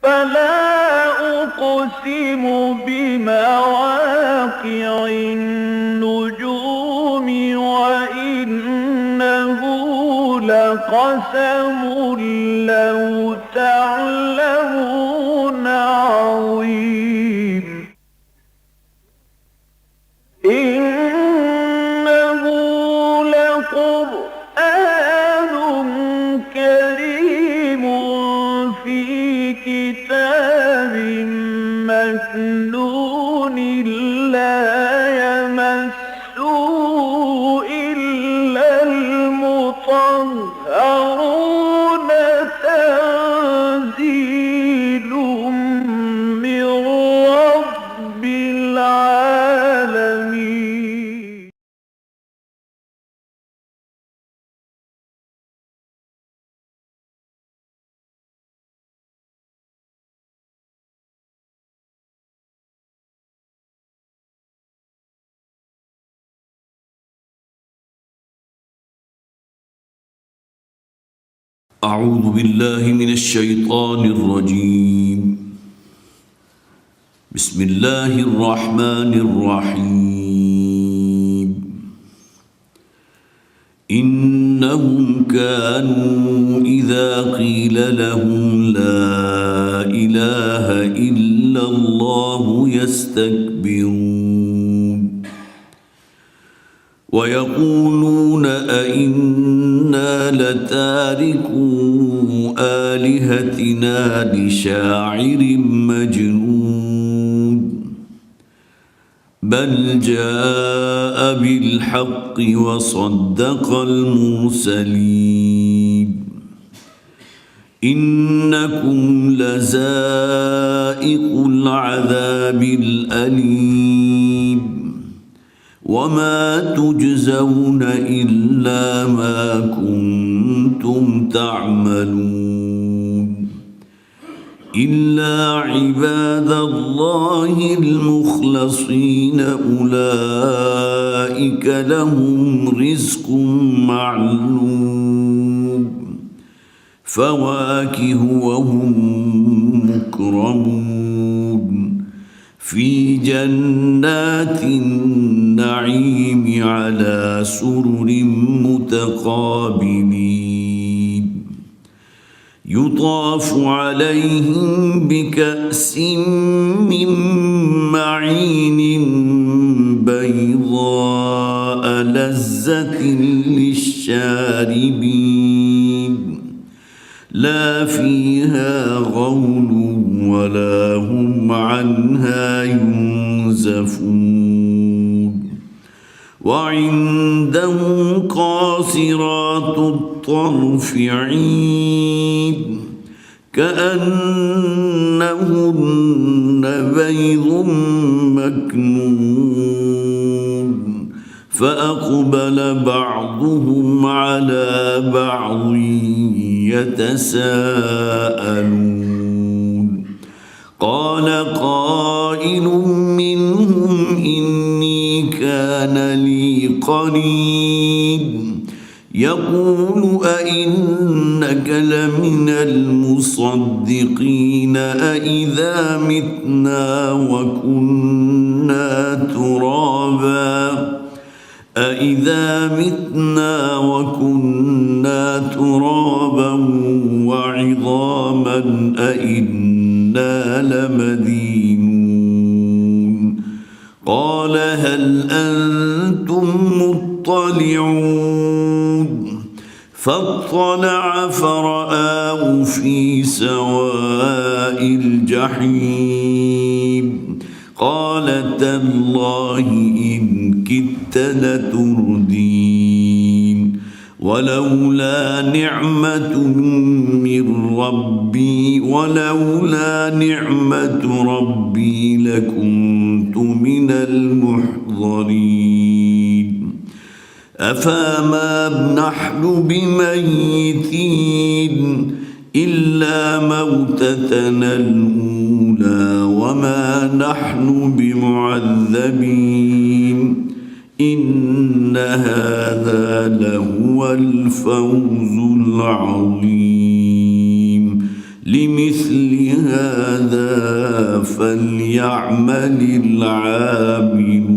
فلا أقسم بمواقع النجوم وإنه لقسم لو تعلمون عظيم إنه لقرآن كريم في كتاب مكنون لا يمسه إلا المطهرون تنزيل من رب العالمين أعوذ بالله من الشيطان الرجيم. بسم الله الرحمن الرحيم. إنهم كانوا إذا قيل لهم لا إله إلا الله يستكبرون ويقولون أئنا لتاركو آلهتنا لشاعر مجنون بل جاء بالحق وصدق المرسلين إنكم لذائقو العذاب الأليم وما تجزون إلا ما كنتم تعملون إلا عباد الله المخلصين أولئك لهم رزق معلوم فواكه وهم مكرمون في جنات النعيم على سرر متقابلين يطاف عليهم بكأس من معين بيضاء لذة للشاربين لا فيها غول ولا هم عنها ينزفون وعندهم قاصرات الطرف عين كأنهن بيض مكنون فأقبل بعضهم على بعض يتساءلون قال قائل منهم إني كان لي قرين يقول أئنك لمن المصدقين أئذا متنا وكنا ترابا وعظاما أئنا لمدينون قال هل أنتم مطلعون فاطلع فرآه في سواء الجحيم قال تالله إن كدت لتردين ولولا نعمة ربي لكنت من المحضرين أفما نحن بميتين إلا موتتنا الأولى وما نحن بمعذبين إن هذا لهو الفوز العظيم لمثل هذا فليعمل العاملون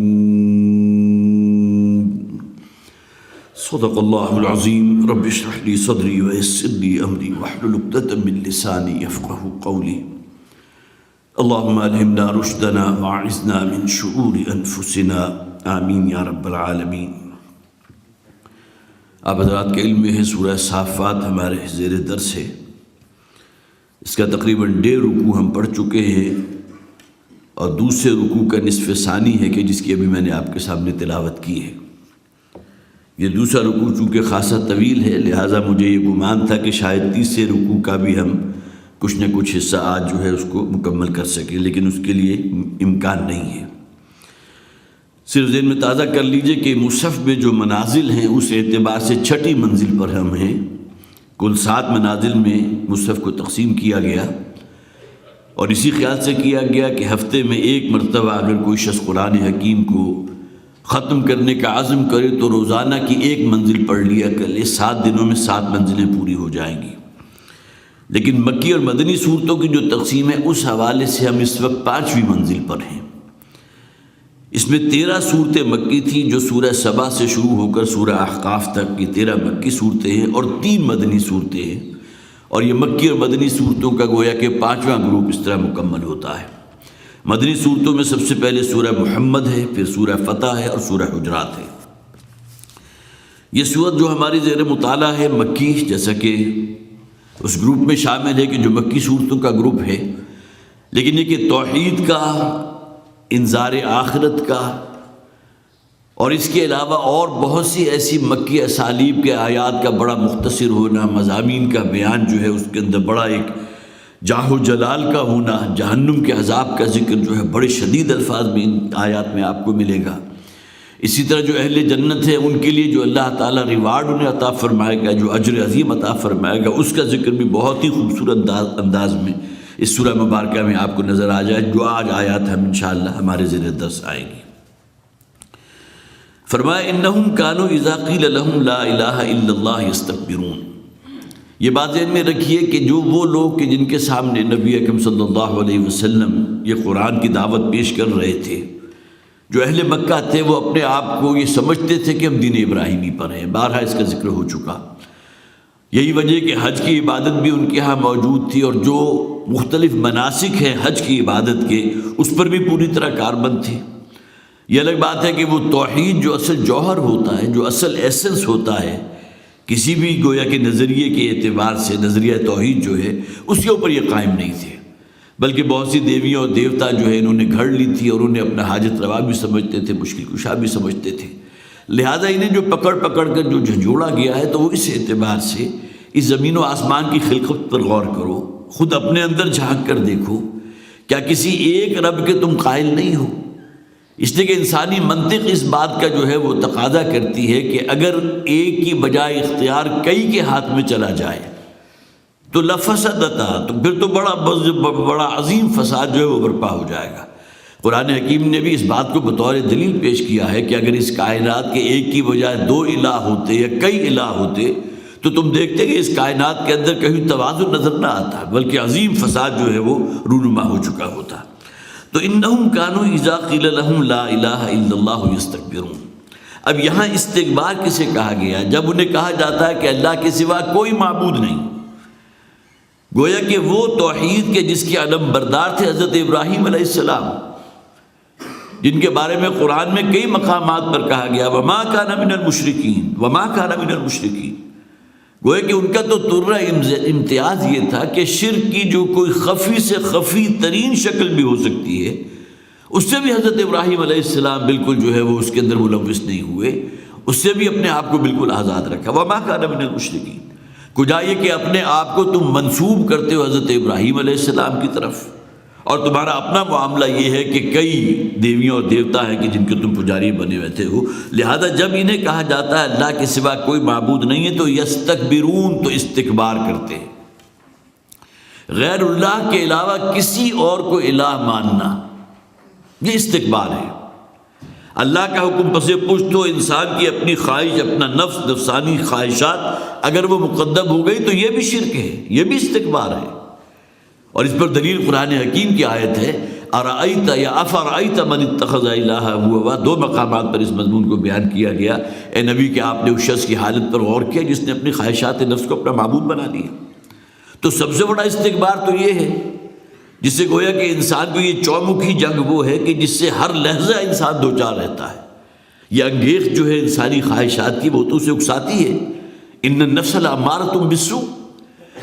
صدق اللہ العظیم رب اشرح لي صدری ويسر لي امری واحلل عقدۃ من لسانی یفقهوا قولی اللهم الہمنا رشدنا واعذنا من شرور انفسنا آمین یا رب العالمین۔ آپ حضرات کے علم میں ہے سورہ صافات ہمارے زیر درس ہے، اس کا تقریباً 1.5 رکوع ہم پڑھ چکے ہیں اور دوسرے رکوع کا نصف ثانی ہے کہ جس کی ابھی میں نے آپ کے سامنے تلاوت کی ہے۔ یہ دوسرا رکوع چونکہ خاصا طویل ہے لہٰذا مجھے یہ گمان تھا کہ شاید تیسرے رکوع کا بھی ہم کچھ نہ کچھ حصہ آج جو ہے اس کو مکمل کر سکیں، لیکن اس کے لیے امکان نہیں ہے۔ صرف ذہن میں تازہ کر لیجئے کہ مصحف میں جو منازل ہیں اس اعتبار سے 6ٹھی منزل پر ہم ہیں۔ کل 7 منازل میں مصحف کو تقسیم کیا گیا اور اسی خیال سے کیا گیا کہ ہفتے میں 1 مرتبہ اگر کوئی شخص قرآن حکیم کو ختم کرنے کا عزم کرے تو روزانہ کی 1 منزل پڑھ لیا کر لے، 7 دنوں میں 7 منزلیں پوری ہو جائیں گی۔ لیکن مکی اور مدنی صورتوں کی جو تقسیم ہے اس حوالے سے ہم اس وقت 5ویں منزل پر ہیں۔ اس میں 13 صورتیں مکی تھیں جو سورہ سبا سے شروع ہو کر سورہ احقاف تک کی 13 مکی صورتیں ہیں اور 3 مدنی صورتیں ہیں، اور یہ مکی اور مدنی صورتوں کا گویا کہ 5واں گروپ اس طرح مکمل ہوتا ہے۔ مدنی صورتوں میں سب سے پہلے سورہ محمد ہے، پھر سورہ فتح ہے اور سورہ حجرات ہے۔ یہ سورت جو ہماری زیر مطالعہ ہے مکی، جیسا کہ اس گروپ میں شامل ہے کہ جو مکی صورتوں کا گروپ ہے، لیکن یہ کہ توحید کا، انذار آخرت کا اور اس کے علاوہ اور بہت سی ایسی مکی اسالیب کے آیات کا بڑا مختصر ہونا، مضامین کا بیان جو ہے اس کے اندر بڑا ایک جاہ و جلال کا ہونا، جہنم کے عذاب کا ذکر جو ہے بڑے شدید الفاظ میں ان آیات میں آپ کو ملے گا۔ اسی طرح جو اہل جنت ہے ان کے لیے جو اللہ تعالیٰ ریوارڈ انہیں عطا فرمائے گا، جو اجر عظیم عطا فرمائے گا، اس کا ذکر بھی بہت ہی خوبصورت انداز میں اس سورہ مبارکہ میں آپ کو نظر آ جائے، جو آج آیات ہم انشاءاللہ ہمارے زیر درس آئیں گی۔ فرمایا انہم کانوا اذا قیل لہم لا الہ الا اللہ یستکبرون۔ یہ بات ذہن میں رکھیے کہ جو وہ لوگ کہ جن کے سامنے نبی اکرم صلی اللہ علیہ وسلم یہ قرآن کی دعوت پیش کر رہے تھے، جو اہل مکہ تھے، وہ اپنے آپ کو یہ سمجھتے تھے کہ ہم دین ابراہیمی پر ہیں، بارہا اس کا ذکر ہو چکا۔ یہی وجہ کہ حج کی عبادت بھی ان کے ہاں موجود تھی اور جو مختلف مناسک ہیں حج کی عبادت کے اس پر بھی پوری طرح کاربند تھے۔ یہ الگ بات ہے کہ وہ توحید جو اصل جوہر ہوتا ہے، جو اصل ایسنس ہوتا ہے کسی بھی گویا کہ نظریے کے اعتبار سے، نظریہ توحید جو ہے اس کے اوپر یہ قائم نہیں تھے، بلکہ بہت سی دیویاں اور دیوتا جو ہے انہوں نے گھڑ لی تھی اور انہیں اپنا حاجت روا بھی سمجھتے تھے، مشکل کشا بھی سمجھتے تھے۔ لہٰذا انہیں جو پکڑ کر جو جھنجھوڑا گیا ہے تو وہ اس اعتبار سے اس زمین و آسمان کی خلقت پر غور کرو، خود اپنے اندر جھانک کر دیکھو، کیا کسی ایک رب کے تم قائل نہیں ہو؟ اس لیے کہ انسانی منطق اس بات کا جو ہے وہ تقاضا کرتی ہے کہ اگر ایک کی بجائے اختیار کئی کے ہاتھ میں چلا جائے تو لفسدتا، تو پھر تو بڑا عظیم فساد جو ہے وہ برپا ہو جائے گا۔ قرآن حکیم نے بھی اس بات کو بطور دلیل پیش کیا ہے کہ اگر اس کائنات کے ایک کی بجائے 2 الہ ہوتے یا کئی الہ ہوتے تو تم دیکھتے کہ اس کائنات کے اندر کہیں توازن نظر نہ آتا، بلکہ عظیم فساد جو ہے وہ رونما ہو چکا ہوتا۔ تو انہم کانوا اذا قیل لہم لا الہ الا اللہ یستکبرون۔ اب یہاں استکبار کسے کہا گیا؟ جب انہیں کہا جاتا ہے کہ اللہ کے سوا کوئی معبود نہیں، گویا کہ وہ توحید کے جس کے علم بردار تھے حضرت ابراہیم علیہ السلام، جن کے بارے میں قرآن میں کئی مقامات پر کہا گیا وما کان من المشرکین، وما کان من المشرکین، گویا کہ ان کا تو طرہ امتیاز یہ تھا کہ شرک کی جو کوئی خفی سے خفی ترین شکل بھی ہو سکتی ہے اس سے بھی حضرت ابراہیم علیہ السلام بالکل جو ہے وہ اس کے اندر ملوث نہیں ہوئے، اس سے بھی اپنے آپ کو بالکل آزاد رکھا۔ وما کان من المشرکین، کجا یہ کہ اپنے آپ کو تم منسوب کرتے ہو حضرت ابراہیم علیہ السلام کی طرف، اور تمہارا اپنا معاملہ یہ ہے کہ کئی دیویاں اور دیوتا ہیں کہ جن کے تم پجاری بنے ہوئے ہو، لہذا جب انہیں کہا جاتا ہے اللہ کے سوا کوئی معبود نہیں ہے تو یستکبرون، تو استکبار کرتے ہیں۔ غیر اللہ کے علاوہ کسی اور کو الہ ماننا یہ استکبار ہے۔ اللہ کا حکم پس پشت ہو، انسان کی اپنی خواہش، اپنا نفس، نفسانی خواہشات اگر وہ مقدم ہو گئی تو یہ بھی شرک ہے، یہ بھی استکبار ہے۔ اور اس پر دلیل قرآن حکیم کی آیت ہے ارأیت یا افرأیت من اتخذ الہہ ہوا، دو مقامات پر اس مضمون کو بیان کیا گیا۔ اے نبی کہ آپ نے اس شخص کی حالت پر غور کیا جس نے اپنی خواہشات نفس کو اپنا معبود بنا لیا۔ تو سب سے بڑا استکبار تو یہ ہے جس سے گویا کہ انسان کو یہ چومکھی جنگ وہ ہے کہ جس سے ہر لحظہ انسان دوچار رہتا ہے۔ یہ انگیخت جو ہے انسانی خواہشات کی وہ تو اسے اکساتی ہے۔ ان النفس لامارۃ بالسوء،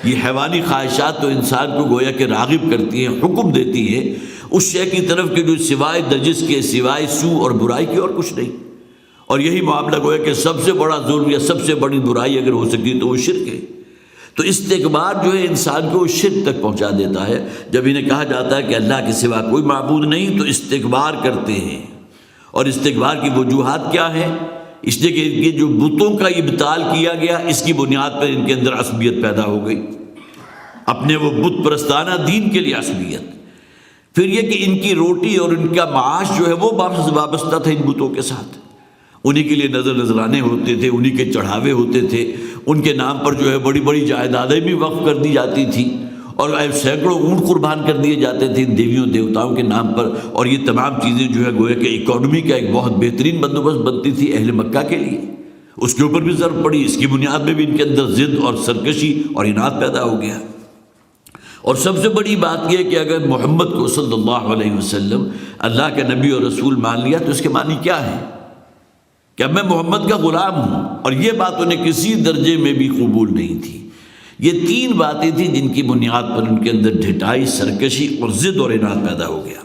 یہ حیوانی خواہشات تو انسان کو گویا کہ راغب کرتی ہیں، حکم دیتی ہیں اس شے کی طرف کہ جو سوائے نجس کے، سوائے سوء اور برائی کے اور کچھ نہیں۔ اور یہی معاملہ گویا کہ سب سے بڑا ظلم یا سب سے بڑی برائی اگر ہو سکتی تو وہ شرک ہے۔ تو استکبار جو ہے انسان کو شرک تک پہنچا دیتا ہے۔ جب انہیں کہا جاتا ہے کہ اللہ کے سوا کوئی معبود نہیں تو استکبار کرتے ہیں۔ اور استکبار کی وجوہات کیا ہیں؟ اس لیے کہ یہ جو بتوں کا ابطال کیا گیا اس کی بنیاد پر ان کے اندر عصبیت پیدا ہو گئی، اپنے وہ بت پرستانہ دین کے لیے عصبیت۔ پھر یہ کہ ان کی روٹی اور ان کا معاش جو ہے وہ وابستہ تھا ان بتوں کے ساتھ، انہی کے لیے نذرانے ہوتے تھے، انہی کے چڑھاوے ہوتے تھے، ان کے نام پر جو ہے بڑی بڑی جائیدادیں بھی وقف کر دی جاتی تھی اور سینکڑوں اونٹ قربان کر دیے جاتے تھے ان دیویوں دیوتاؤں کے نام پر۔ اور یہ تمام چیزیں جو ہے گویا کہ اکانومی کا ایک بہت بہترین بندوبست بنتی تھی اہل مکہ کے لیے، اس کے اوپر بھی ضرب پڑی، اس کی بنیاد میں بھی ان کے اندر ضد اور سرکشی اور اناد پیدا ہو گیا۔ اور سب سے بڑی بات یہ کہ اگر محمد کو صلی اللہ علیہ وسلم اللہ کے نبی اور رسول مان لیا تو اس کے معنی کیا ہے کہ اب میں محمد کا غلام ہوں، اور یہ بات انہیں کسی درجے میں بھی قبول نہیں تھی۔ یہ تین باتیں تھیں جن کی بنیاد پر ان کے اندر ڈھٹائی، سرکشی اور ضد اور اناد پیدا ہو گیا۔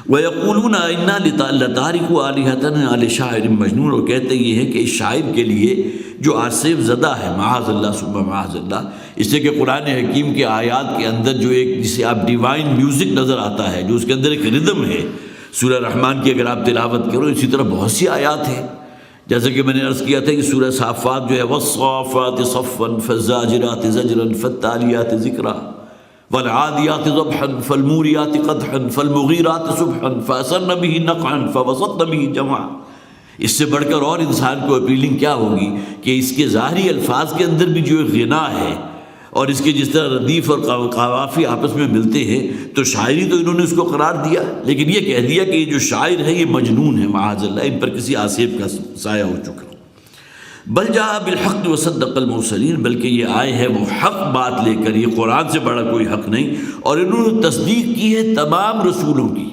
وَيَقُولُونَ إِنَّا لَتَارِكُ آلِهَتَنَا لِشَاعِرٍ مَجْنُونٍ، اور کہتے یہ ہیں کہ اس شاعر کے لیے جو آصف زدہ ہے، معاذ اللہ ثم معاذ اللہ، اس لیے کہ قرآن حکیم کے آیات کے اندر جو ایک جسے آپ ڈیوائن میوزک نظر آتا ہے، جو اس کے اندر ایک ردم ہے، سورہ رحمان کی اگر آپ تلاوت کرو، اسی طرح بہت سی آیات ہیں۔ جیسے کہ میں نے عرض کیا تھا کہ سورہ صافات جو ہے وَالصَّافَّاتِ صَفًّا فَالزَّاجِرَاتِ زَجْرًا فَالتَّالِيَاتِ ذِكْرًا وَالْعَادِيَاتِ ضَبْحًا فَالْمُورِيَاتِ قَدْحًا فَالْمُغِيرَاتِ صُبْحًا فَأَثَرْنَ بِهِ نَقْعًا فَوَسَطْنَ بِهِ جَمْعًا۔ اس سے بڑھ کر اور انسان کو اپیلنگ کیا ہوگی کہ اس کے ظاہری الفاظ کے اندر بھی جو غنا ہے اور اس کے جس طرح ردیف اور قوافی آپس میں ملتے ہیں، تو شاعری تو انہوں نے اس کو قرار دیا، لیکن یہ کہہ دیا کہ یہ جو شاعر ہے یہ مجنون ہے، معاذ اللہ، ان پر کسی آصف کا سایہ ہو چکا۔ بل جاء بالحق وصدق المرسلین، بلکہ یہ آئے ہیں وہ حق بات لے کر، یہ قرآن سے بڑا کوئی حق نہیں، اور انہوں نے تصدیق کی ہے تمام رسولوں کی۔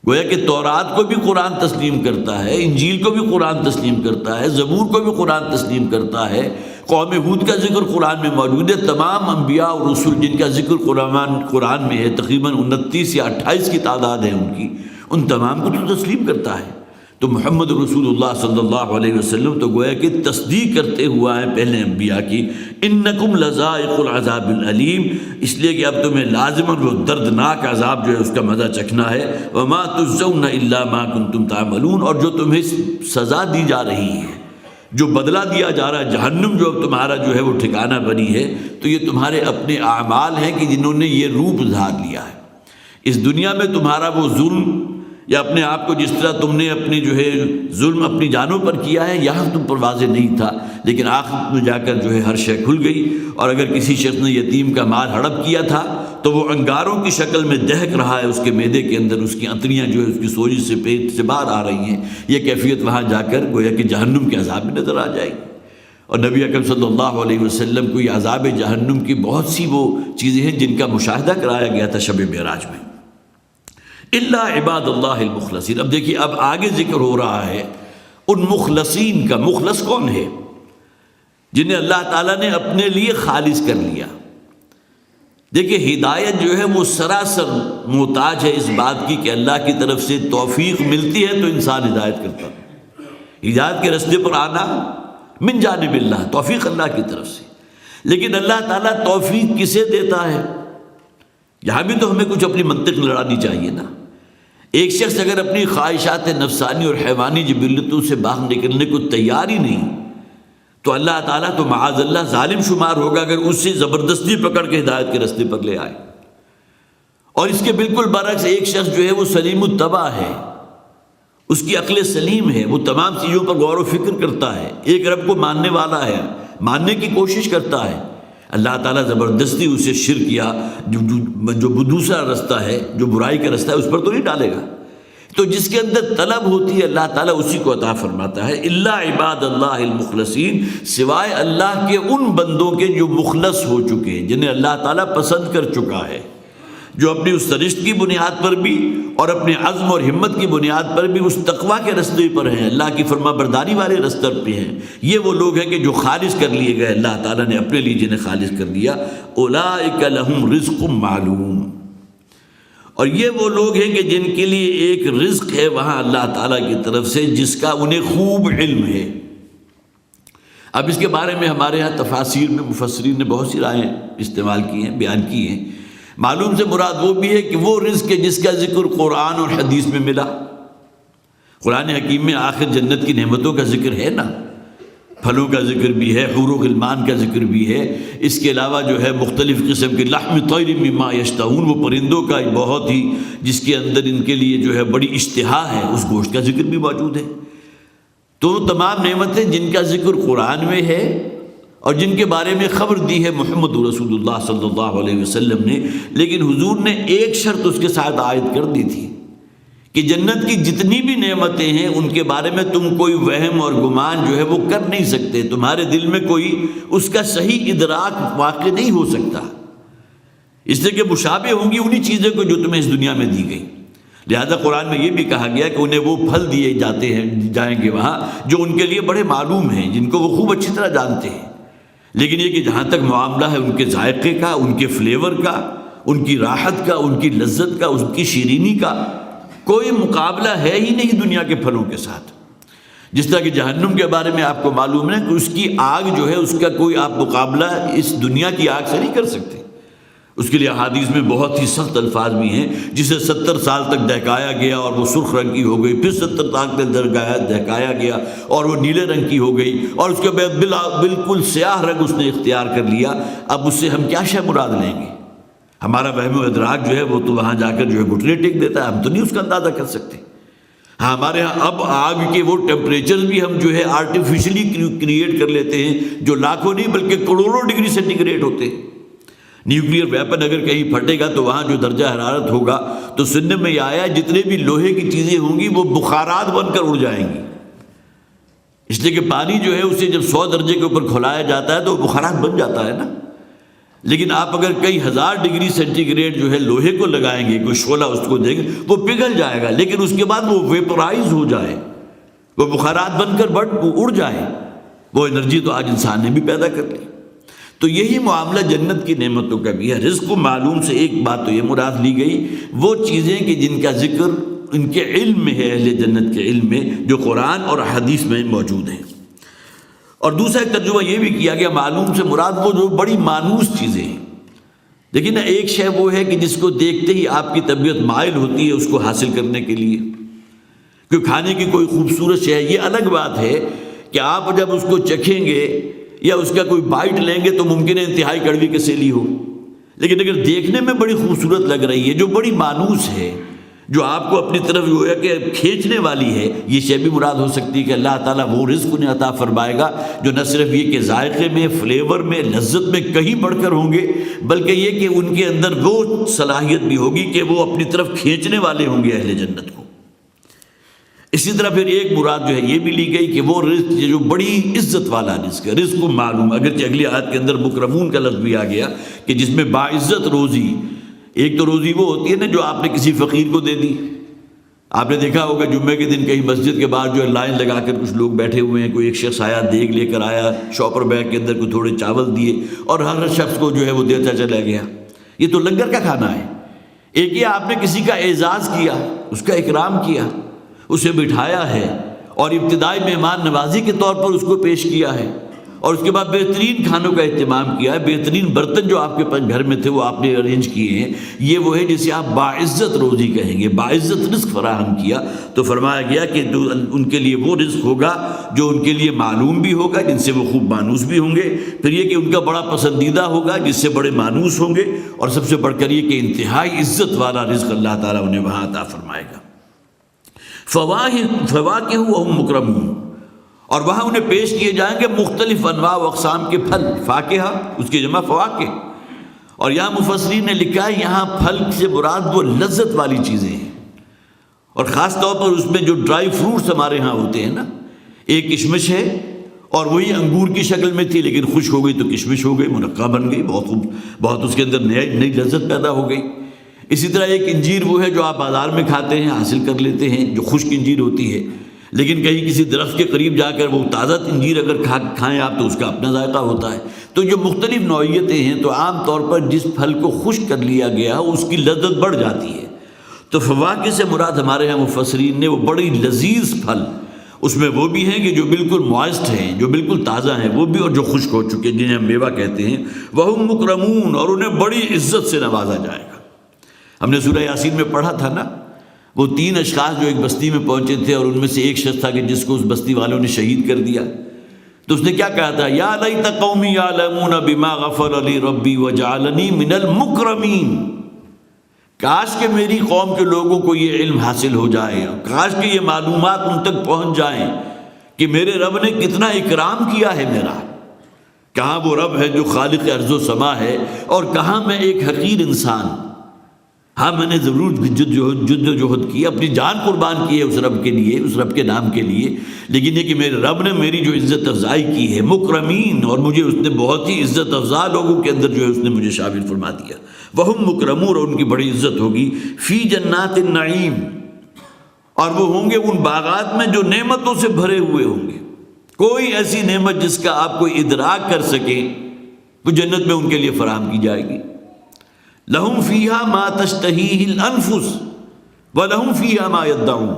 گویا کہ تورات کو بھی قرآن تسلیم کرتا ہے، انجیل کو بھی قرآن تسلیم کرتا ہے، زبور کو بھی قرآن تسلیم کرتا ہے، قوم ہود کا ذکر قرآن میں موجود ہے، تمام انبیاء اور رسول جن کا ذکر قرآن میں ہے، تقریباً 29 یا 28 کی تعداد ہے ان کی، ان تمام کو تو تسلیم کرتا ہے۔ تو محمد رسول اللہ صلی اللہ علیہ وسلم تو گویا کہ تصدیق کرتے ہوا ہے پہلے انبیاء کی، انکم لذائق العذاب العلیم، اس لیے کہ اب تمہیں لازماً وہ دردناک عذاب جو ہے اس کا مزہ چکھنا ہے، وما تجزون الا ما کنتم تعملون، اور جو تمہیں سزا دی جا رہی ہے، جو بدلہ دیا جا رہا ہے، جہنم جو اب تمہارا جو ہے وہ ٹھکانہ بنی ہے، تو یہ تمہارے اپنے اعمال ہیں کہ جنہوں نے یہ روپ دھار لیا ہے۔ اس دنیا میں تمہارا وہ ظلم یا اپنے آپ کو جس طرح تم نے اپنی جو ہے ظلم اپنی جانوں پر کیا ہے، یہاں تم پر واضح نہیں تھا، لیکن آخرت میں جا کر جو ہے ہر شے کھل گئی۔ اور اگر کسی شخص نے یتیم کا مال ہڑپ کیا تھا تو وہ انگاروں کی شکل میں دہک رہا ہے اس کے معدے کے اندر، اس کی انتڑیاں جو ہے اس کی سوجی سے پیٹ سے باہر آ رہی ہیں، یہ کیفیت وہاں جا کر گویا کہ جہنم کے عذاب میں نظر آ جائے گی۔ اور نبی اکرم صلی اللہ علیہ وسلم کو یہ عذاب جہنم کی بہت سی وہ چیزیں ہیں جن کا مشاہدہ کرایا گیا تھا شب معراج میں۔ الا عباد اللہ المخلصین، اب دیکھیے اب آگے ذکر ہو رہا ہے ان مخلصین کا۔ مخلص کون ہے؟ جنہیں اللہ تعالیٰ نے اپنے لیے خالص کر لیا۔ دیکھیے ہدایت جو ہے وہ سراسر محتاج ہے اس بات کی کہ اللہ کی طرف سے توفیق ملتی ہے تو انسان ہدایت کرتا ہے۔ ہدایت کے راستے پر آنا من جانب اللہ، توفیق اللہ کی طرف سے، لیکن اللہ تعالیٰ توفیق کسے دیتا ہے؟ یہاں بھی تو ہمیں کچھ اپنی منطق لڑانی چاہیے نا۔ ایک شخص اگر اپنی خواہشات نفسانی اور حیوانی جبلتوں سے باہر نکلنے کو تیار ہی نہیں تو اللہ تعالیٰ تو معاذ اللہ ظالم شمار ہوگا اگر اس سے زبردستی پکڑ کے ہدایت کے راستے پر لے آئے۔ اور اس کے بالکل برعکس ایک شخص جو ہے وہ سلیم الطبع ہے، اس کی عقل سلیم ہے، وہ تمام چیزوں پر غور و فکر کرتا ہے، ایک رب کو ماننے والا ہے، ماننے کی کوشش کرتا ہے، اللہ تعالیٰ زبردستی اسے شرک یا جو دوسرا رستہ ہے، جو برائی کا رستہ ہے، اس پر تو نہیں ڈالے گا۔ تو جس کے اندر طلب ہوتی ہے اللہ تعالیٰ اسی کو عطا فرماتا ہے۔ الا عباد اللہ المخلصین، سوائے اللہ کے ان بندوں کے جو مخلص ہو چکے ہیں، جنہیں اللہ تعالیٰ پسند کر چکا ہے، جو اپنی اس سرشت کی بنیاد پر بھی اور اپنے عزم اور ہمت کی بنیاد پر بھی اس تقویٰ کے رستے پر ہیں، اللہ کی فرما برداری والے رستے پہ ہیں۔ یہ وہ لوگ ہیں کہ جو خالص کر لیے گئے، اللہ تعالیٰ نے اپنے لیے جنہیں خالص کر دیا۔ اولئک لہم رزق معلوم، اور یہ وہ لوگ ہیں کہ جن کے لیے ایک رزق ہے وہاں اللہ تعالیٰ کی طرف سے، جس کا انہیں خوب علم ہے۔ اب اس کے بارے میں ہمارے ہاں تفاسیر میں مفسرین نے بہت سی رائیں استعمال کی ہیں، بیان کی ہیں۔ معلوم سے مراد وہ بھی ہے کہ وہ رزق ہے جس کا ذکر قرآن اور حدیث میں ملا۔ قرآن حکیم میں آخر جنت کی نعمتوں کا ذکر ہے نا، پھلوں کا ذکر بھی ہے، حور و غلمان کا ذکر بھی ہے، اس کے علاوہ جو ہے مختلف قسم کے لحم طیر مما یشتہون، وہ پرندوں کا بہت ہی جس کے اندر ان کے لیے جو ہے بڑی اشتہا ہے، اس گوشت کا ذکر بھی موجود ہے۔ تو وہ تمام نعمتیں جن کا ذکر قرآن میں ہے اور جن کے بارے میں خبر دی ہے محمد رسول اللہ صلی اللہ علیہ وسلم نے، لیکن حضور نے ایک شرط اس کے ساتھ عائد کر دی تھی کہ جنت کی جتنی بھی نعمتیں ہیں ان کے بارے میں تم کوئی وہم اور گمان جو ہے وہ کر نہیں سکتے، تمہارے دل میں کوئی اس کا صحیح ادراک واقع نہیں ہو سکتا، اس لیے کہ مشابہ ہوں گی انہی چیزیں کو جو تمہیں اس دنیا میں دی گئی۔ لہذا قرآن میں یہ بھی کہا گیا کہ انہیں وہ پھل دیے جائیں گے وہاں جو ان کے لیے بڑے معلوم ہیں، جن کو وہ خوب اچھی طرح جانتے ہیں، لیکن یہ کہ جہاں تک معاملہ ہے ان کے ذائقے کا، ان کے فلیور کا، ان کی راحت کا، ان کی لذت کا، ان کی شیرینی کا کوئی مقابلہ ہے ہی نہیں دنیا کے پھلوں کے ساتھ۔ جس طرح کہ جہنم کے بارے میں آپ کو معلوم ہے کہ اس کی آگ جو ہے اس کا کوئی آپ مقابلہ اس دنیا کی آگ سے نہیں کر سکتے۔ اس کے لیے احادیث میں بہت ہی سخت الفاظ بھی ہیں، جسے 70 سال تک دہکایا گیا اور وہ سرخ رنگ کی ہو گئی، پھر 70 سال تک دہکایا گیا اور وہ نیلے رنگ کی ہو گئی، اور اس کے بعد بالکل سیاہ رنگ اس نے اختیار کر لیا۔ اب اس سے ہم کیا شے مراد لیں گے؟ ہمارا وہم و ادراک جو ہے وہ تو وہاں جا کر جو ہے گھٹنے ٹیک دیتا ہے، ہم تو نہیں اس کا اندازہ کر سکتے۔ ہاں ہمارے ہاں اب آگ کے وہ ٹیمپریچر بھی ہم جو ہے آرٹیفیشلی کریٹ کر لیتے ہیں، جو لاکھوں نہیں بلکہ کروڑوں ڈگری سینٹی گریڈ ہوتے ہیں۔ نیوکلیئر ویپن اگر کہیں پھٹے گا تو وہاں جو درجہ حرارت ہوگا، تو سننے میں یہ آیا جتنے بھی لوہے کی چیزیں ہوں گی وہ بخارات بن کر اڑ جائیں گی، اس لیے کہ پانی جو ہے اسے جب 100 درجے کے اوپر کھلایا جاتا ہے تو وہ بخارات بن جاتا ہے نا۔ لیکن آپ اگر کئی ہزار ڈگری سینٹی گریڈ جو ہے لوہے کو لگائیں گے، کوئی شعلہ اس کو دیں گے، وہ پگھل جائے گا، لیکن اس کے بعد وہ ویپرائز ہو جائے، وہ بخارات بن کر اڑ جائے، وہ انرجی تو آج انسان نے بھی پیدا کر لی۔ تو یہی معاملہ جنت کی نعمتوں کا بھی ہے۔ رزق و معلوم سے ایک بات تو یہ مراد لی گئی، وہ چیزیں کہ جن کا ذکر ان کے علم میں ہے، اہل جنت کے علم میں، جو قرآن اور حدیث میں موجود ہیں۔ اور دوسرا ایک ترجمہ یہ بھی کیا گیا معلوم سے مراد وہ جو بڑی مانوس چیزیں ہیں۔ لیکن نا ایک شے وہ ہے کہ جس کو دیکھتے ہی آپ کی طبیعت مائل ہوتی ہے اس کو حاصل کرنے کے لیے، کیونکہ کھانے کی کوئی خوبصورت شے ہے، یہ الگ بات ہے کہ آپ جب اس کو چکھیں گے یا اس کا کوئی بائٹ لیں گے تو ممکن ہے انتہائی کڑوی کسیلی ہو، لیکن اگر دیکھنے میں بڑی خوبصورت لگ رہی ہے، جو بڑی مانوس ہے، جو آپ کو اپنی طرف جو ہے کہ کھینچنے والی ہے، یہ شے بھی مراد ہو سکتی ہے کہ اللہ تعالیٰ وہ رزق انہیں عطا فرمائے گا جو نہ صرف یہ کہ ذائقے میں، فلیور میں، لذت میں کہیں بڑھ کر ہوں گے، بلکہ یہ کہ ان کے اندر وہ صلاحیت بھی ہوگی کہ وہ اپنی طرف کھینچنے والے ہوں گے اہل جنت کو۔ اسی طرح پھر ایک مراد جو ہے یہ بھی لی گئی کہ وہ رزق جو بڑی عزت والا رزق ہے، رزق معلوم، اگرچہ اگلی آیت کے اندر مکرمون کا لفظ بھی آ گیا کہ جس میں باعزت روزی، ایک تو روزی وہ ہوتی ہے نا جو آپ نے کسی فقیر کو دے دی۔ آپ نے دیکھا ہوگا جمعے کے دن کہیں مسجد کے باہر جو ہے لائن لگا کر کچھ لوگ بیٹھے ہوئے ہیں، کوئی ایک شخص آیا دیگ لے کر آیا، شاپر بیگ کے اندر کوئی تھوڑے چاول دیے اور ہر شخص کو جو ہے وہ دیتا چلا گیا۔ یہ تو لنگر کا کھانا ہے۔ ایک یہ آپ نے کسی کا اعزاز کیا، اس کا اکرام کیا، اسے بٹھایا ہے اور ابتدائی مہمان نوازی کے طور پر اس کو پیش کیا ہے، اور اس کے بعد بہترین کھانوں کا اہتمام کیا ہے، بہترین برتن جو آپ کے پاس گھر میں تھے وہ آپ نے ارینج کیے ہیں۔ یہ وہ ہے جسے آپ باعزت روزی کہیں گے، باعزت رزق فراہم کیا۔ تو فرمایا گیا کہ ان کے لیے وہ رزق ہوگا جو ان کے لیے معلوم بھی ہوگا، جن سے وہ خوب مانوس بھی ہوں گے، پھر یہ کہ ان کا بڑا پسندیدہ ہوگا جس سے بڑے مانوس ہوں گے، اور سب سے بڑھ کر یہ کہ انتہائی عزت والا رزق اللہ تعالیٰ انہیں وہاں عطا فرمائے گا۔ فواکہ وہم مکرمون، اور وہاں انہیں پیش کیے جائیں گے مختلف انواع و اقسام کے پھل، فاکہہ اس کی جمع فواکہ، اور یہاں مفسرین نے لکھا ہے یہاں پھل سے مراد وہ لذت والی چیزیں ہیں، اور خاص طور پر اس میں جو ڈرائی فروٹس ہمارے ہاں ہوتے ہیں نا، ایک کشمش ہے اور وہی انگور کی شکل میں تھی لیکن خشک ہو گئی تو کشمش ہو گئی، منقع بن گئی، بہت اس کے اندر نئی لذت پیدا ہو گئی۔ اسی طرح ایک انجیر وہ ہے جو آپ بازار میں کھاتے ہیں، حاصل کر لیتے ہیں، جو خشک انجیر ہوتی ہے، لیکن کہیں کسی درخت کے قریب جا کر وہ تازہ انجیر اگر کھائیں آپ تو اس کا اپنا ذائقہ ہوتا ہے۔ تو جو مختلف نوعیتیں ہیں تو عام طور پر جس پھل کو خشک کر لیا گیا اس کی لذت بڑھ جاتی ہے۔ تو فواکہ سے مراد ہمارے ہاں مفسرین نے وہ بڑی لذیذ پھل، اس میں وہ بھی ہیں کہ جو بالکل موائسٹ ہیں، جو بالکل تازہ ہیں وہ بھی، اور جو خشک ہو چکے جنہیں ہم میوہ کہتے ہیں، وَهُمْ مُكْرَمُونَ، اور انہیں بڑی عزت سے نوازا جائے گا۔ ہم نے سورہ یاسین میں پڑھا تھا نا، وہ 3 اشخاص جو ایک بستی میں پہنچے تھے اور ان میں سے ایک شخص تھا کہ جس کو اس بستی والوں نے شہید کر دیا، تو اس نے کیا کہا تھا؟ یا لیت قومی یعلمون بما غفر لی ربی وجعلنی من المکرمین، کاش کہ میری قوم کے لوگوں کو یہ علم حاصل ہو جائے، کاش کہ یہ معلومات ان تک پہنچ جائیں کہ میرے رب نے کتنا اکرام کیا ہے میرا، کہاں وہ رب ہے جو خالق ارض و سما ہے اور کہاں میں ایک حقیر انسان۔ ہاں میں نے ضرور جد و جہد کی، اپنی جان قربان کی ہے اس رب کے لیے، اس رب کے نام کے لیے، لیکن یہ کہ میرے رب نے میری جو عزت افزائی کی ہے، مکرمین، اور مجھے اس نے بہت ہی عزت افزا لوگوں کے اندر جو ہے اس نے مجھے شامل فرما دیا۔ وہم مکرمون، اور ان کی بڑی عزت ہوگی، فی جنات النعیم، اور وہ ہوں گے ان باغات میں جو نعمتوں سے بھرے ہوئے ہوں گے، کوئی ایسی نعمت جس کا آپ کو ادراک کر سکیں وہ جنت میں ان کے لیے فراہم کی جائے گی۔ لہم فیہا ما تشتہیہ الانفس ولہم فیہا ما یدعون،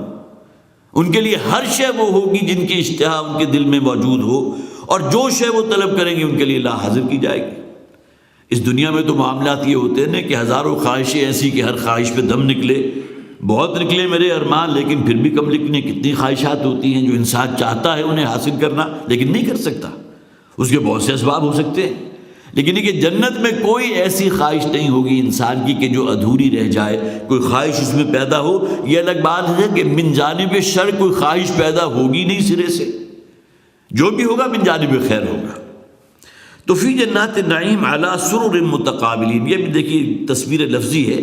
ان کے لیے ہر شے وہ ہوگی جن کی اشتہا ان کے دل میں موجود ہو، اور جو شے وہ طلب کریں گے ان کے لیے لا حاضر کی جائے گی۔ اس دنیا میں تو معاملات یہ ہوتے ہیں کہ ہزاروں خواہشیں ایسی کہ ہر خواہش پہ دم نکلے، بہت نکلے میرے ارمان لیکن پھر بھی کم نکلے۔ کتنی خواہشات ہوتی ہیں جو انسان چاہتا ہے انہیں حاصل کرنا لیکن نہیں کر سکتا، اس کے بہت سے اسباب ہو سکتے ہیں، لیکن یہ کہ جنت میں کوئی ایسی خواہش نہیں ہوگی انسان کی کہ جو ادھوری رہ جائے، کوئی خواہش اس میں پیدا ہو۔ یہ الگ بات ہے کہ من جانب شر کوئی خواہش پیدا ہوگی نہیں سرے سے، جو بھی ہوگا من جانب خیر ہوگا۔ تو فی جنات النعیم علی سرر متقابلین، یہ بھی دیکھیے تصویر لفظی ہے،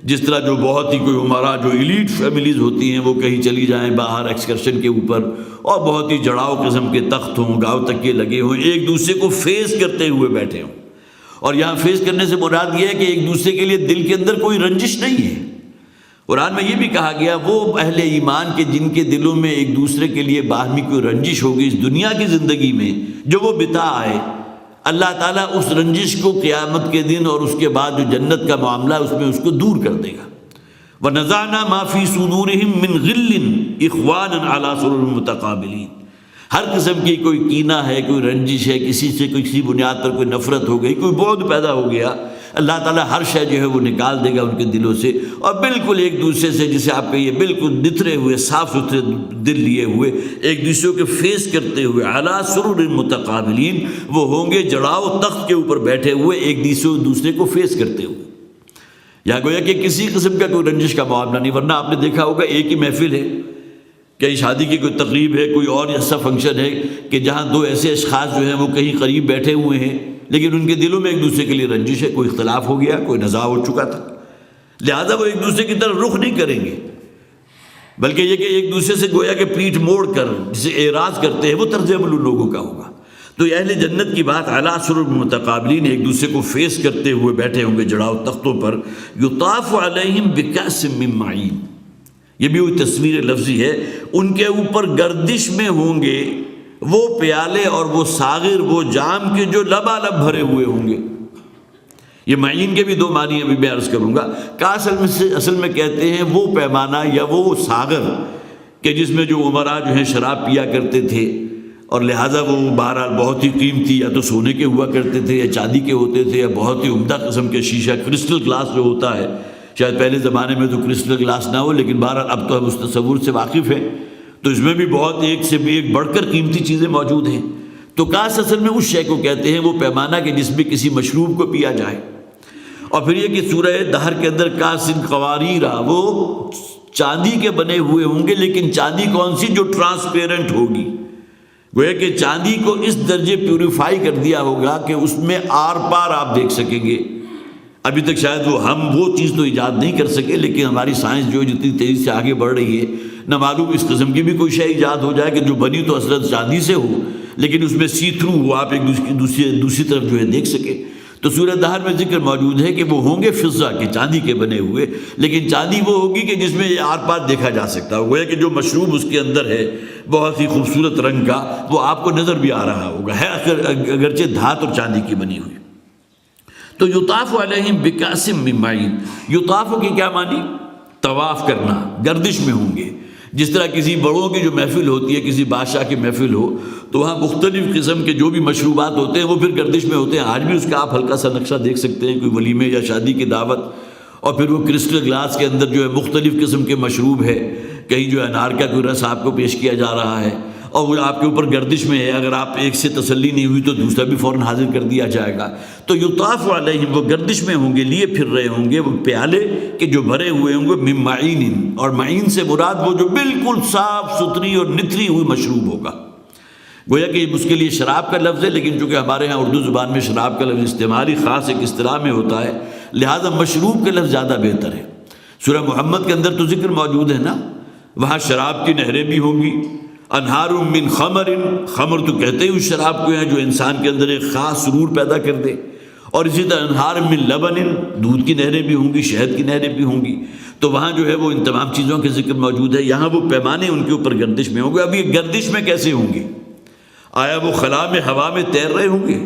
جس طرح جو بہت ہی کوئی ہمارا جو ایلیٹ فیملیز ہوتی ہیں وہ کہیں چلی جائیں باہر ایکسکرشن کے اوپر اور بہت ہی جڑاؤ قسم کے تخت ہوں، گاؤں تکیے لگے ہوں، ایک دوسرے کو فیس کرتے ہوئے بیٹھے ہوں، اور یہاں فیس کرنے سے مراد یہ ہے کہ ایک دوسرے کے لیے دل کے اندر کوئی رنجش نہیں ہے۔ قرآن میں یہ بھی کہا گیا وہ اہل ایمان کے جن کے دلوں میں ایک دوسرے کے لیے باہمی کوئی رنجش ہوگی اس دنیا کی زندگی میں جو وہ بتا آئے، اللہ تعالیٰ اس رنجش کو قیامت کے دن اور اس کے بعد جو جنت کا معاملہ ہے اس میں اس کو دور کر دے گا۔ وَنَزَعْنَا مَا فِي صُدُورِهِم مِّن غِلٍّ إِخْوَانًا عَلَىٰ سُرُرٍ مُتَقَابِلِينَ، ہر قسم کی کوئی کینہ ہے، کوئی رنجش ہے، کسی سے کسی بنیاد پر کوئی نفرت ہو گئی، کوئی بعد پیدا ہو گیا، اللہ تعالیٰ ہر شے جو ہے وہ نکال دے گا ان کے دلوں سے، اور بالکل ایک دوسرے سے جسے آپ کہیے بالکل نتھرے ہوئے صاف ستھرے دل لیے ہوئے ایک دوسرے کے فیس کرتے ہوئے علی سرر متقابلین، وہ ہوں گے جڑاؤ تخت کے اوپر بیٹھے ہوئے ایک دوسرے کو فیس کرتے ہوئے۔ یا گویا کہ کسی قسم کا کوئی رنجش کا معاملہ نہیں، ورنہ آپ نے دیکھا ہوگا ایک ہی محفل ہے، کہیں شادی کی کوئی تقریب ہے، کوئی اور ایسا فنکشن ہے کہ جہاں دو ایسے اشخاص جو ہیں وہ کہیں قریب بیٹھے ہوئے ہیں لیکن ان کے دلوں میں ایک دوسرے کے لیے رنجش ہے، کوئی اختلاف ہو گیا، کوئی نزاع ہو چکا تھا، لہذا وہ ایک دوسرے کی طرف رخ نہیں کریں گے، بلکہ یہ کہ ایک دوسرے سے گویا کہ پیٹھ موڑ کر جسے اعراض کرتے ہیں وہ طرز عمل ان لوگوں کا ہوگا۔ تو یہ اہل جنت کی بات علی سرر متقابلین، ایک دوسرے کو فیس کرتے ہوئے بیٹھے ہوں گے جڑاؤ تختوں پر، یطاف علیہم بکأس من معین، یہ بھی وہی تصویر لفظی ہے، ان کے اوپر گردش میں ہوں گے وہ پیالے اور وہ ساغر، وہ جام کے جو لبالب بھرے ہوئے ہوں گے۔ یہ معین کے بھی دو معنی ابھی میں عرض کروں گا۔ کا اصل میں کہتے ہیں وہ پیمانہ یا وہ ساغر کہ جس میں جو عمراء جو ہیں شراب پیا کرتے تھے، اور لہٰذا وہ بہرحال بہت ہی قیمتی یا تو سونے کے ہوا کرتے تھے یا چاندی کے ہوتے تھے یا بہت ہی عمدہ قسم کے شیشہ کرسٹل گلاس جو ہوتا ہے، شاید پہلے زمانے میں تو کرسٹل گلاس نہ ہو لیکن بہرحال اب تو ہم اس تصور سے واقف ہیں، تو اس میں بھی بہت ایک سے بھی ایک بڑھ کر قیمتی چیزیں موجود ہیں۔ تو کاس اصل میں اس شے کو کہتے ہیں وہ پیمانہ کہ جس میں کسی مشروب کو پیا جائے۔ اور پھر یہ کہ سورہ دہر کے اندر کاسن قواریرا، وہ چاندی کے بنے ہوئے ہوں گے، لیکن چاندی کون سی؟ جو ٹرانسپیرنٹ ہوگی، گویا کہ چاندی کو اس درجے پیوریفائی کر دیا ہوگا کہ اس میں آر پار آپ دیکھ سکیں گے۔ ابھی تک شاید ہم وہ چیز تو ایجاد نہیں کر سکے، لیکن ہماری سائنس جو جتنی تیزی سے آگے بڑھ رہی ہے، نہ معلوم اس قسم کی بھی کوئی شے ایجاد ہو جائے کہ جو بنی تو اصلاً چاندی سے ہو لیکن اس میں سی تھرو ہو، آپ ایک دوسری طرف جو ہے دیکھ سکے۔ تو سورہ دہر میں ذکر موجود ہے کہ وہ ہوں گے فضہ کے، چاندی کے بنے ہوئے، لیکن چاندی وہ ہوگی کہ جس میں آر پار دیکھا جا سکتا ہو، گویا کہ جو مشروب اس کے اندر ہے بہت ہی خوبصورت رنگ کا، وہ آپ کو نظر بھی آ رہا ہوگا، ہے اگرچہ دھات اور چاندی کی بنی ہوئی۔ تو یطاف علیہم بکأس من معین، یطاف کی کیا معنی؟ طواف کرنا، گردش میں ہوں گے۔ جس طرح کسی بڑوں کی جو محفل ہوتی ہے، کسی بادشاہ کی محفل ہو تو وہاں مختلف قسم کے جو بھی مشروبات ہوتے ہیں وہ پھر گردش میں ہوتے ہیں۔ آج بھی اس کا آپ ہلکا سا نقشہ دیکھ سکتے ہیں، کوئی ولیمے یا شادی کی دعوت، اور پھر وہ کرسٹل گلاس کے اندر جو ہے مختلف قسم کے مشروب ہے، کہیں جو ہے انار کا کوئی رس آپ کو پیش کیا جا رہا ہے اور وہ آپ کے اوپر گردش میں ہے، اگر آپ ایک سے تسلی نہیں ہوئی تو دوسرا بھی فوراً حاضر کر دیا جائے گا۔ تو یطاف علیہم، وہ گردش میں ہوں گے، لیے پھر رہے ہوں گے وہ پیالے کہ جو بھرے ہوئے ہوں گے من معین، اور معین سے مراد وہ جو بالکل صاف ستھری اور نتھری ہوئی مشروب ہوگا۔ گویا کہ اس کے لیے شراب کا لفظ ہے، لیکن چونکہ ہمارے ہاں اردو زبان میں شراب کا لفظ استعمالی خاص ایک اصطلاح میں ہوتا ہے، لہذا مشروب کا لفظ زیادہ بہتر ہے۔ سورہ محمد کے اندر تو ذکر موجود ہے نا، وہاں شراب کی نہریں بھی ہوں گی، انہار من خمر، خمر تو کہتے ہی اس شراب کو ہیں جو انسان کے اندر ایک خاص سرور پیدا کر دے، اور اسی طرح انہار من لبن، دودھ کی نہریں بھی ہوں گی، شہد کی نہریں بھی ہوں گی۔ تو وہاں جو ہے وہ ان تمام چیزوں کے ذکر موجود ہے۔ یہاں وہ پیمانے ان کے اوپر گردش میں ہوں گے۔ اب یہ گردش میں کیسے ہوں گے؟ آیا وہ خلا میں ہوا میں تیر رہے ہوں گے؟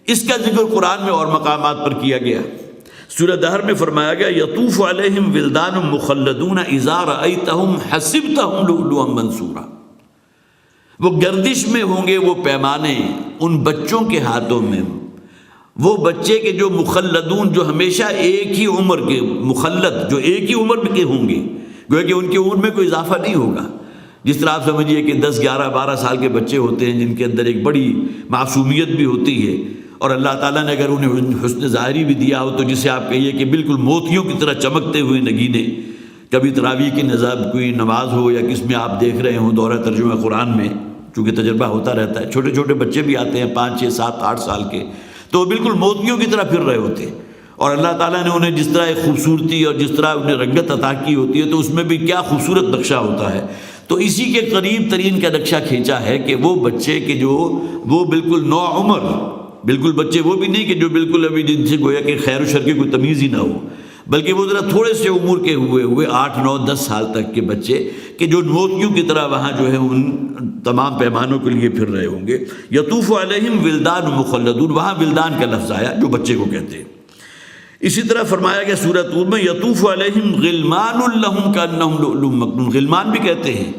اس کا ذکر قرآن میں اور مقامات پر کیا گیا۔ سورہ دہر میں فرمایا گیا یطوف علیہم ولدان مخلدون اذا رأیتہم حسبتہم لؤلؤا منثورا، وہ گردش میں ہوں گے، وہ پیمانے ان بچوں کے ہاتھوں میں، وہ بچے کے جو مخلدون، جو ہمیشہ ایک ہی عمر کے، مخلد جو ایک ہی عمر کے ہوں گے، گویا کہ ان کی عمر میں کوئی اضافہ نہیں ہوگا۔ جس طرح آپ سمجھیے کہ 10 11 12 سال کے بچے ہوتے ہیں جن کے اندر ایک بڑی معصومیت بھی ہوتی ہے، اور اللہ تعالیٰ نے اگر انہیں حسن ظاہری بھی دیا ہو تو جسے آپ کہیے کہ بالکل موتیوں کی طرح چمکتے ہوئے نگینے، کبھی تراویح کی کوئی نماز ہو یا کس میں آپ دیکھ رہے ہوں دورہ ترجمہ قرآن میں، چونکہ تجربہ ہوتا رہتا ہے، چھوٹے چھوٹے بچے بھی آتے ہیں 5 6 7 8 سال کے، تو وہ بالکل موتیوں کی طرح پھر رہے ہوتے ہیں، اور اللہ تعالیٰ نے انہیں جس طرح ایک خوبصورتی اور جس طرح انہیں رنگت عطا کی ہوتی ہے تو اس میں بھی کیا خوبصورت نقشہ ہوتا ہے۔ تو اسی کے قریب ترین کا نقشہ کھینچا ہے کہ وہ بچے کے جو وہ بالکل نو عمر، بالکل بچے وہ بھی نہیں کہ جو بالکل ابھی جن سے گویا کہ خیر و شر کی کوئی تمیز ہی نہ ہو، بلکہ وہ ذرا تھوڑے سے عمر کے ہوئے 8 9 10 سال تک کے بچے کہ جو موتیوں کی طرح وہاں جو ہے ان تمام پیمانوں کے لیے پھر رہے ہوں گے۔ یطوف علیہم ولدان مخلدون، وہاں ولدان کا لفظ آیا جو بچے کو کہتے ہیں۔ اسی طرح فرمایا گیا سورہ طور میں یطوف علیہم غلمان لہم کانہم لؤلؤ مکنون، غلمان بھی کہتے ہیں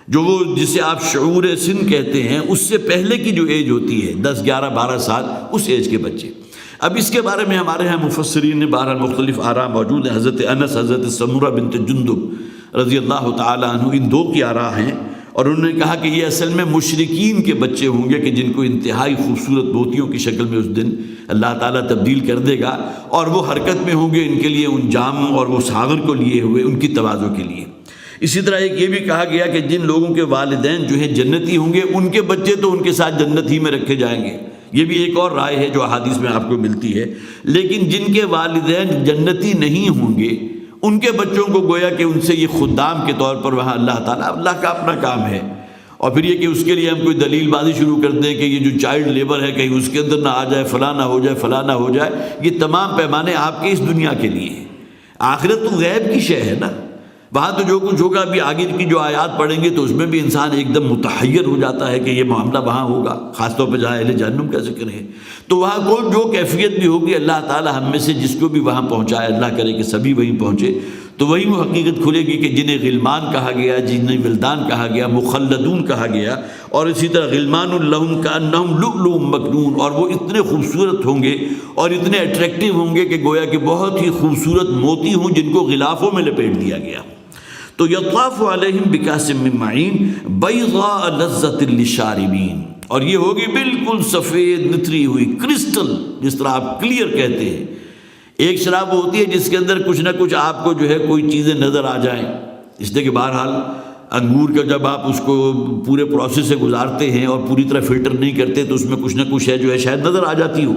جو وہ جسے آپ شعور سن کہتے ہیں، اس سے پہلے کی جو ایج ہوتی ہے 10 11 12 سال، اس ایج کے بچے۔ اب اس کے بارے میں ہمارے ہاں مفسرین نے بہرحال مختلف آراء موجود ہیں۔ حضرت انس، حضرت سمرہ بنت جندب رضی اللہ تعالی عنہ، ان دو کی آراء ہیں، اور انہوں نے کہا کہ یہ اصل میں مشرکین کے بچے ہوں گے کہ جن کو انتہائی خوبصورت موتیوں کی شکل میں اس دن اللہ تعالیٰ تبدیل کر دے گا، اور وہ حرکت میں ہوں گے ان کے لیے ان جام اور وہ ساغر کو لیے ہوئے ان کی تواضع کے لیے۔ اسی طرح ایک یہ بھی کہا گیا کہ جن لوگوں کے والدین جو ہیں جنتی ہوں گے ان کے بچے تو ان کے ساتھ جنت ہی میں رکھے جائیں گے، یہ بھی ایک اور رائے ہے جو احادیث میں آپ کو ملتی ہے۔ لیکن جن کے والدین جنتی نہیں ہوں گے ان کے بچوں کو گویا کہ ان سے یہ خدام کے طور پر وہاں اللہ کا اپنا کام ہے، اور پھر یہ کہ اس کے لیے ہم کوئی دلیل بازی شروع کر دیں کہ یہ جو چائلڈ لیبر ہے کہیں اس کے اندر نہ آ جائے، فلاں نہ ہو جائے، فلاں نہ ہو جائے، یہ تمام پیمانے آپ کے اس دنیا کے لیے ہیں۔ آخرت تو غیب کی شے ہے نا، وہاں تو جو کچھ ہوگا ابھی آگے کی جو آیات پڑھیں گے تو اس میں بھی انسان ایک دم متحیر ہو جاتا ہے کہ یہ معاملہ وہاں ہوگا، خاص طور پہ جہاں اہل جہنم کا ذکر ہے۔ تو وہاں کوئی جو کیفیت بھی ہوگی اللہ تعالیٰ ہم میں سے جس کو بھی وہاں پہنچائے، اللہ کرے کہ سبھی وہیں پہنچے، تو وہی وہ حقیقت کھلے گی کہ جنہیں غلمان کہا گیا، جنہیں ولدان کہا گیا، مخلدون کہا گیا، اور اسی طرح غلمان لہم کانہم لؤلؤ مکنون، اور وہ اتنے خوبصورت ہوں گے اور اتنے اٹریکٹیو ہوں گے کہ گویا کہ بہت ہی خوبصورت موتی ہوں جن کو غلافوں میں لپیٹ دیا گیا۔ تو یطاف علیہم بکأس من معین بیضاء لذۃ للشاربین، اور یہ ہوگی بالکل سفید نتری ہوئی کرسٹل، جس طرح آپ کلیئر کہتے ہیں۔ ایک شراب ہوتی ہے جس کے اندر کچھ نہ کچھ آپ کو جو ہے کوئی چیزیں نظر آ جائیں، اس لیے کہ بہرحال انگور کا جب آپ اس کو پورے پروسیس سے گزارتے ہیں اور پوری طرح فلٹر نہیں کرتے تو اس میں کچھ نہ کچھ ہے جو ہے شاید نظر آ جاتی ہو،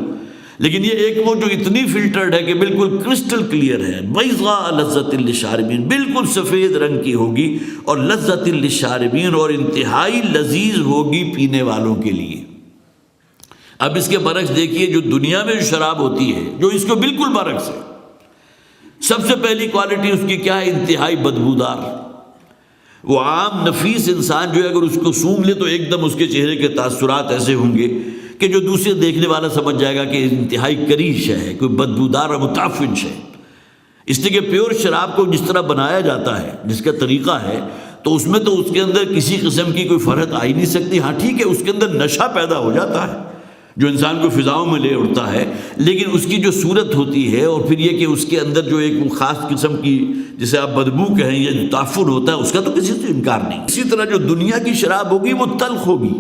لیکن یہ ایک وہ جو اتنی فلٹرڈ ہے کہ بالکل کرسٹل کلیئر ہے، بیضاء لذۃ للشاربین، بالکل سفید رنگ کی ہوگی اور لذۃ للشاربین، اور انتہائی لذیذ ہوگی پینے والوں کے لیے۔ اب اس کے برعکس دیکھیے جو دنیا میں جو شراب ہوتی ہے، جو اس کو بالکل برعکس ہے، سب سے پہلی کوالٹی اس کی کیا ہے؟ انتہائی بدبودار۔ وہ عام نفیس انسان جو ہے اگر اس کو سونگھ لے تو ایک دم اس کے چہرے کے تاثرات ایسے ہوں گے کہ جو دوسرے دیکھنے والا سمجھ جائے گا کہ انتہائی کریش ہے، کوئی بدبودار اور متعفن ہے۔ اس لیے کہ پیور شراب کو جس طرح بنایا جاتا ہے، جس کا طریقہ ہے، تو اس میں تو اس کے اندر کسی قسم کی کوئی فرحت آ ہی نہیں سکتی۔ ہاں ٹھیک ہے، اس کے اندر نشہ پیدا ہو جاتا ہے جو انسان کو فضاؤں میں لے اڑتا ہے، لیکن اس کی جو صورت ہوتی ہے اور پھر یہ کہ اس کے اندر جو ایک خاص قسم کی جسے آپ بدبو کہیں یا جو تعفن ہوتا ہے، اس کا تو کسی سے انکار نہیں۔ اسی طرح جو دنیا کی شراب ہوگی وہ تلخ ہوگی۔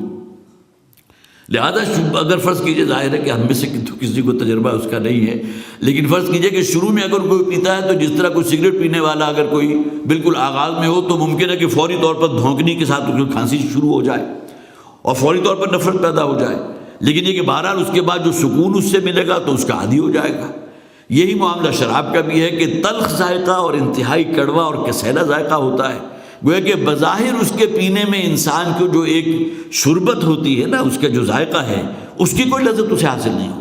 لہذا اگر فرض کیجئے، ظاہر ہے کہ ہم میں سے کسی کو تجربہ اس کا نہیں ہے، لیکن فرض کیجئے کہ شروع میں اگر کوئی پیتا ہے تو جس طرح کوئی سگریٹ پینے والا اگر کوئی بالکل آغاز میں ہو تو ممکن ہے کہ فوری طور پر دھونکنی کے ساتھ کھانسی شروع ہو جائے اور فوری طور پر نفرت پیدا ہو جائے، لیکن یہ کہ بہرحال اس کے بعد جو سکون اس سے ملے گا تو اس کا عادی ہو جائے گا۔ یہی معاملہ شراب کا بھی ہے کہ تلخ ذائقہ اور انتہائی کڑوا اور کسیلا ذائقہ ہوتا ہے، گویا کہ بظاہر اس کے پینے میں انسان کو جو ایک شربت ہوتی ہے نا، اس کا جو ذائقہ ہے اس کی کوئی لذت اسے حاصل نہیں ہوگی،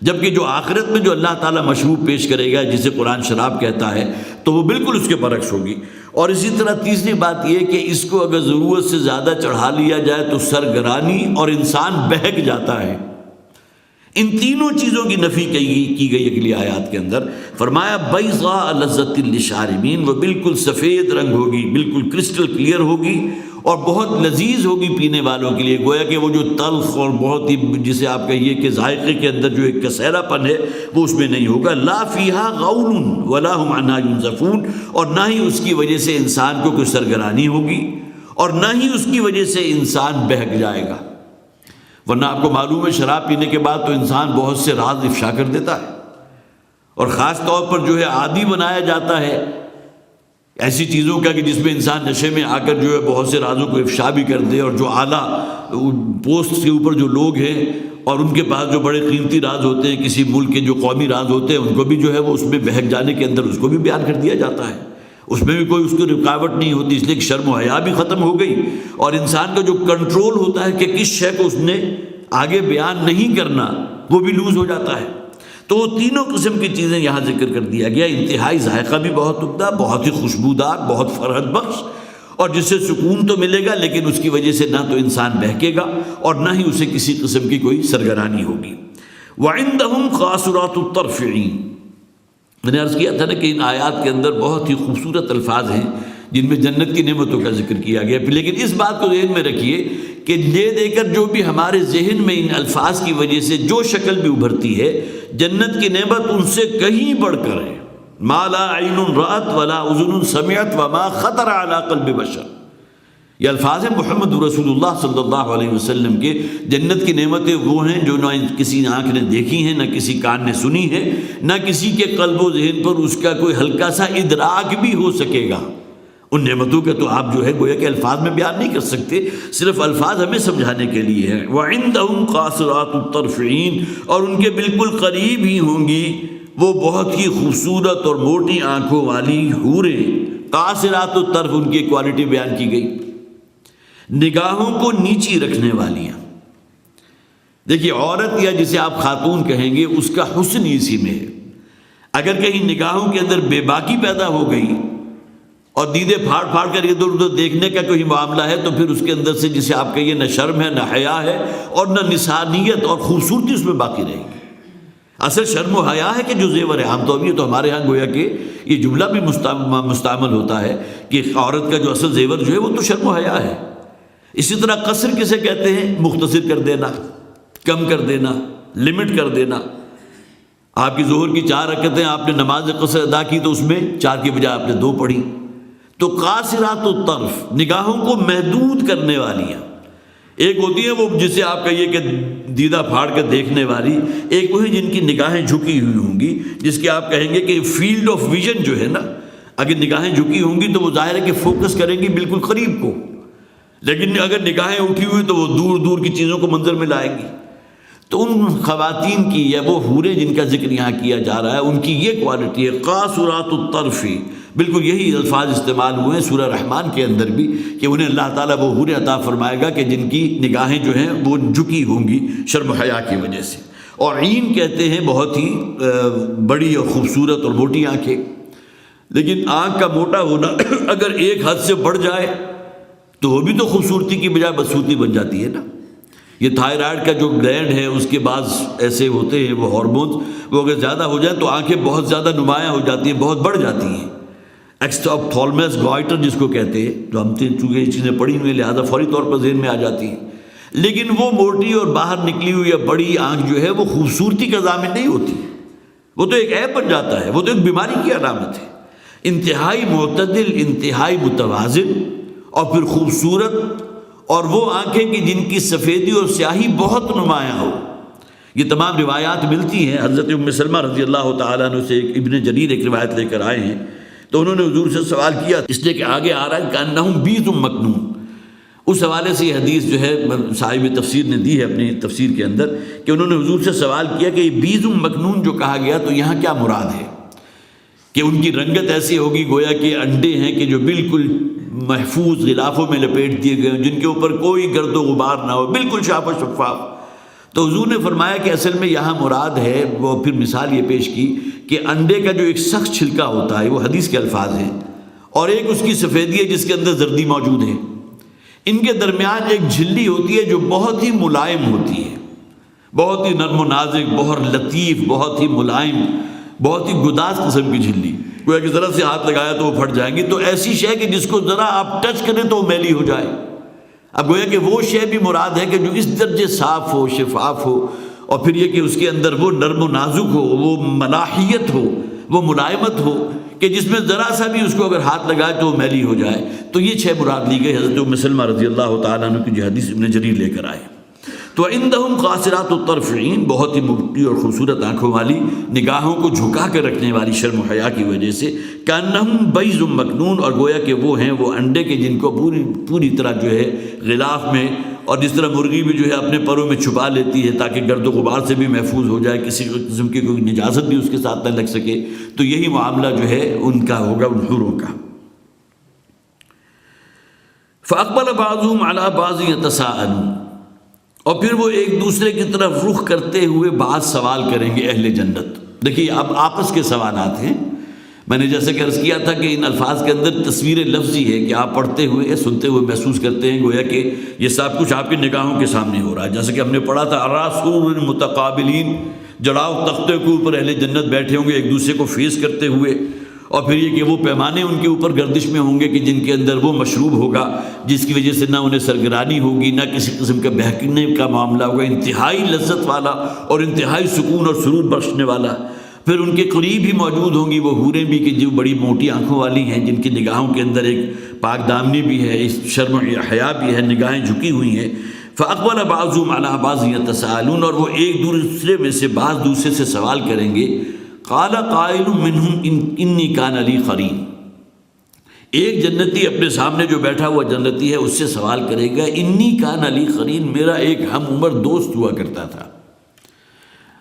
جبکہ جو آخرت میں جو اللہ تعالیٰ مشروب پیش کرے گا جسے قرآن شراب کہتا ہے تو وہ بالکل اس کے برعکس ہوگی۔ اور اسی طرح تیسری بات یہ کہ اس کو اگر ضرورت سے زیادہ چڑھا لیا جائے تو سرگرانی اور انسان بہک جاتا ہے۔ ان تینوں چیزوں کی نفی کی گئی اگلی آیات کے اندر، فرمایا بیضاء لذۃ للشاربین، وہ بالکل سفید رنگ ہوگی، بالکل کرسٹل کلیئر ہوگی اور بہت لذیذ ہوگی پینے والوں کے لیے، گویا کہ وہ جو تلخ اور بہت ہی جسے آپ کہیے کہ ذائقے کے اندر جو ایک کسیلا پن ہے وہ اس میں نہیں ہوگا۔ لا فیہا غول ولا ہم عنہا ینزفون، اور نہ ہی اس کی وجہ سے انسان کو کوئی سرگرانی ہوگی اور نہ ہی اس کی وجہ سے انسان بہک جائے گا، ورنہ آپ کو معلوم ہے شراب پینے کے بعد تو انسان بہت سے راز افشا کر دیتا ہے، اور خاص طور پر جو ہے عادی بنایا جاتا ہے ایسی چیزوں کا کہ جس میں انسان نشے میں آ کر جو ہے بہت سے رازوں کو افشا بھی کر دے، اور جو اعلیٰ پوسٹ کے اوپر جو لوگ ہیں اور ان کے پاس جو بڑے قیمتی راز ہوتے ہیں، کسی ملک کے جو قومی راز ہوتے ہیں، ان کو بھی جو ہے وہ اس میں بہک جانے کے اندر اس کو بھی بیان کر دیا جاتا ہے، اس میں بھی کوئی اس کو رکاوٹ نہیں ہوتی، اس لیے کہ شرم و حیا بھی ختم ہو گئی، اور انسان کا جو کنٹرول ہوتا ہے کہ کس شے کو اس نے آگے بیان نہیں کرنا وہ بھی لوز ہو جاتا ہے۔ تو وہ تینوں قسم کی چیزیں یہاں ذکر کر دیا گیا، انتہائی ذائقہ بھی بہت عمدہ، بہت ہی خوشبودار، بہت فرحت بخش، اور جس سے سکون تو ملے گا لیکن اس کی وجہ سے نہ تو انسان بہکے گا اور نہ ہی اسے کسی قسم کی کوئی سرگرانی ہوگی۔ وَعِندَهُمْ قَاصِرَاتُ الطَّرْفِ عِينٌ، میں نے عرض کیا تھا نا کہ ان آیات کے اندر بہت ہی خوبصورت الفاظ ہیں جن میں جنت کی نعمتوں کا ذکر کیا گیا، لیکن اس بات کو ذہن میں رکھیے کہ یہ دے کر جو بھی ہمارے ذہن میں ان الفاظ کی وجہ سے جو شکل بھی ابھرتی ہے، جنت کی نعمت ان سے کہیں بڑھ کر ہے۔ ما لا عین رأت ولا اذن سمعت وما خطر علی قلب بشر، یہ الفاظ ہیں محمد رسول اللہ صلی اللہ علیہ وسلم کے۔ جنت کی نعمتیں وہ ہیں جو نہ کسی آنکھ نے دیکھی ہیں، نہ کسی کان نے سنی ہے، نہ کسی کے قلب و ذہن پر اس کا کوئی ہلکا سا ادراک بھی ہو سکے گا۔ ان نعمتوں کے تو آپ جو ہے گویا کہ الفاظ میں بیان نہیں کر سکتے، صرف الفاظ ہمیں سمجھانے کے لیے ہیں۔ وَعِندَهُمْ قَاصِرَاتُ الطَّرْفِ عِينٌ، اور ان کے بالکل قریب ہی ہوں گی وہ بہت ہی خوبصورت اور موٹی آنکھوں والی حوریں۔ قاصرات الطرف ان کی کوالٹی بیان کی گئی، نگاہوں کو نیچی رکھنے والیاں۔ دیکھیے عورت یا جسے آپ خاتون کہیں گے اس کا حسن اسی میں ہے۔ اگر کہیں نگاہوں کے اندر بے باکی پیدا ہو گئی اور دیدے پھاڑ پھاڑ کر ادھر ادھر دیکھنے کا کوئی معاملہ ہے تو پھر اس کے اندر سے جسے آپ کہیے نہ شرم ہے، نہ حیا ہے، اور نہ نسانیت اور خوبصورتی اس میں باقی رہے گی۔ اصل شرم و حیا ہے کہ جو زیور ہے، عام طور پر تو ہمارے ہاں گویا کہ یہ جملہ بھی مستعمل ہوتا ہے کہ عورت کا جو اصل زیور جو ہے وہ تو شرم و حیا ہے۔ اسی طرح قصر کسے کہتے ہیں؟ مختصر کر دینا، کم کر دینا، لمٹ کر دینا۔ آپ کی ظہر کی 4 رکعتیں آپ نے نماز قصر ادا کی تو اس میں 4 کی بجائے آپ نے 2 پڑھی۔ تو قاصرات الطرف، نگاہوں کو محدود کرنے والیاں۔ ایک ہوتی ہے وہ جسے آپ کہیے کہ دیدہ پھاڑ کے دیکھنے والی، ایک وہ ہے جن کی نگاہیں جھکی ہوئی ہوں گی، جس کے آپ کہیں گے کہ فیلڈ آف ویژن جو ہے نا، اگر نگاہیں جھکی ہوں گی تو وہ ظاہر ہے کہ فوکس کریں گی بالکل قریب کو، لیکن اگر نگاہیں اٹھی ہوئی تو وہ دور دور کی چیزوں کو منظر میں لائیں گی۔ تو ان خواتین کی یا وہ حوریں جن کا ذکر یہاں کیا جا رہا ہے، ان کی یہ کوالٹی ہے قاصرات الطرف، بالکل یہی الفاظ استعمال ہوئے ہیں سورہ رحمان کے اندر بھی کہ انہیں اللہ تعالیٰ وہ حوریں عطا فرمائے گا کہ جن کی نگاہیں جو ہیں وہ جھکی ہوں گی شرم و حیا کی وجہ سے۔ اور عین کہتے ہیں بہت ہی بڑی اور خوبصورت اور موٹی آنکھیں، لیکن آنکھ کا موٹا ہونا اگر ایک حد سے بڑھ جائے تو وہ بھی تو خوبصورتی کی بجائے بدصورتی بن جاتی ہے نا۔ یہ تھائرائڈ کا جو گلینڈ ہے اس کے بعض ایسے ہوتے ہیں وہ ہارمونز، وہ اگر زیادہ ہو جائیں تو آنکھیں بہت زیادہ نمایاں ہو جاتی ہیں، بہت بڑھ جاتی ہیں۔ ایکسٹاپتھالمس گوائٹر جس کو کہتے ہیں، جو ہم چونکہ یہ چیزیں پڑھی ہوئی لہٰذا فوری طور پر ذہن میں آ جاتی ہیں، لیکن وہ موٹی اور باہر نکلی ہوئی یا بڑی آنکھ جو ہے وہ خوبصورتی کا ضامن نہیں ہوتی، وہ تو ایک عیب بن جاتا ہے، وہ تو ایک بیماری کی علامت ہے۔ انتہائی معتدل، انتہائی متوازن اور پھر خوبصورت، اور وہ آنکھیں کہ جن کی سفیدی اور سیاہی بہت نمایاں ہو۔ یہ تمام روایات ملتی ہیں۔ حضرت ام سلمہ رضی اللہ تعالیٰ عنہ سے ابن جریر ایک روایت لے کر آئے ہیں، تو انہوں نے حضور سے سوال کیا، اس لیے کہ آگے آ رہا ہے کأنہم بیض مکنون۔ اس حوالے سے یہ حدیث جو ہے صاحب تفسیر نے دی ہے اپنی تفسیر کے اندر کہ انہوں نے حضور سے سوال کیا کہ یہ بیض مکنون جو کہا گیا تو یہاں کیا مراد ہے، کہ ان کی رنگت ایسی ہوگی گویا کہ انڈے ہیں کہ جو بالکل محفوظ غلافوں میں لپیٹ دیے گئے، جن کے اوپر کوئی گرد و غبار نہ ہو، بالکل شاف و شفاف۔ تو حضور نے فرمایا کہ اصل میں یہاں مراد ہے، وہ پھر مثال یہ پیش کی کہ انڈے کا جو ایک سخت چھلکا ہوتا ہے، وہ حدیث کے الفاظ ہیں، اور ایک اس کی سفیدی ہے جس کے اندر زردی موجود ہے، ان کے درمیان ایک جھلی ہوتی ہے جو بہت ہی ملائم ہوتی ہے، بہت ہی نرم و نازک، بہت لطیف، بہت ہی ملائم، بہت ہی گداز قسم کی جھلی، گویا کہ ذرا سے ہاتھ لگایا تو وہ پھٹ جائیں گی۔ تو ایسی شے کہ جس کو ذرا آپ ٹچ کریں تو وہ میلی ہو جائے۔ اب گویا کہ وہ شے بھی مراد ہے کہ جو اس درجے صاف ہو، شفاف ہو، اور پھر یہ کہ اس کے اندر وہ نرم و نازک ہو، وہ ملاحیت ہو، وہ ملائمت ہو کہ جس میں ذرا سا بھی اس کو اگر ہاتھ لگائے تو وہ میلی ہو جائے۔ تو یہ چھ مراد لی گئی حضرت ام سلمہ رضی اللہ تعالیٰ عنہ کی جو حدیث ابن جریر لے کر آئے۔ تو عندہم قاصرات الطرف عین، بہت ہی موٹی اور خوبصورت آنکھوں والی، نگاہوں کو جھکا کر رکھنے والی شرم و حیا کی وجہ سے، کأنہم بیض مکنون، اور گویا کہ وہ ہیں وہ انڈے کے جن کو پوری طرح جو ہے غلاف میں، اور جس طرح مرغی بھی جو ہے اپنے پروں میں چھپا لیتی ہے تاکہ گرد و غبار سے بھی محفوظ ہو جائے، کسی قسم کی کوئی نجاست بھی اس کے ساتھ نہ لگ سکے، تو یہی معاملہ جو ہے ان کا ہوگا، ان حوروں کا۔ فَأَقْبَلَ بَعْضُهُمْ عَلَى بَعْضٍ يَتَسَاءَلُونَ، اور پھر وہ ایک دوسرے کی طرف رخ کرتے ہوئے بعض سوال کریں گے اہل جنت۔ دیکھیے اب آپس کے سوالات ہیں، میں نے جیسے کہ عرض کیا تھا کہ ان الفاظ کے اندر تصویر لفظی ہے کہ آپ پڑھتے ہوئے، سنتے ہوئے محسوس کرتے ہیں گویا کہ یہ سب کچھ آپ کی نگاہوں کے سامنے ہو رہا ہے۔ جیسے کہ ہم نے پڑھا تھا عَلَىٰ سُرُرٍ مُتَقَابِلِينَ، جڑاؤ تختے کے اوپر اہل جنت بیٹھے ہوں گے ایک دوسرے کو فیس کرتے ہوئے، اور پھر یہ کہ وہ پیمانے ان کے اوپر گردش میں ہوں گے کہ جن کے اندر وہ مشروب ہوگا جس کی وجہ سے نہ انہیں سرگرانی ہوگی، نہ کسی قسم کا بہکنے کا معاملہ ہوگا، انتہائی لذت والا اور انتہائی سکون اور سرور بخشنے والا۔ پھر ان کے قریب ہی موجود ہوں گی وہ حوریں بھی کہ جو بڑی موٹی آنکھوں والی ہیں، جن کی نگاہوں کے اندر ایک پاک دامنی بھی ہے، شرم و حیا بھی ہے، نگاہیں جھکی ہوئی ہیں۔ فَأَقْبَلَ بَعْضُهُمْ عَلَىٰ بَعْضٍ يَتَسَاءَلُونَ، اور وہ ایک دوسرے میں سے بعض دوسرے سے سوال کریں گے۔ قَالَ قَائِلٌ مِّنْهُمْ إِنِّي كَانَ لِي قَرِينٌ، ایک جنتی اپنے سامنے جو بیٹھا ہوا جنتی ہے اس سے سوال کرے گا، انی کان علی قرین، میرا ایک ہم عمر دوست ہوا کرتا تھا۔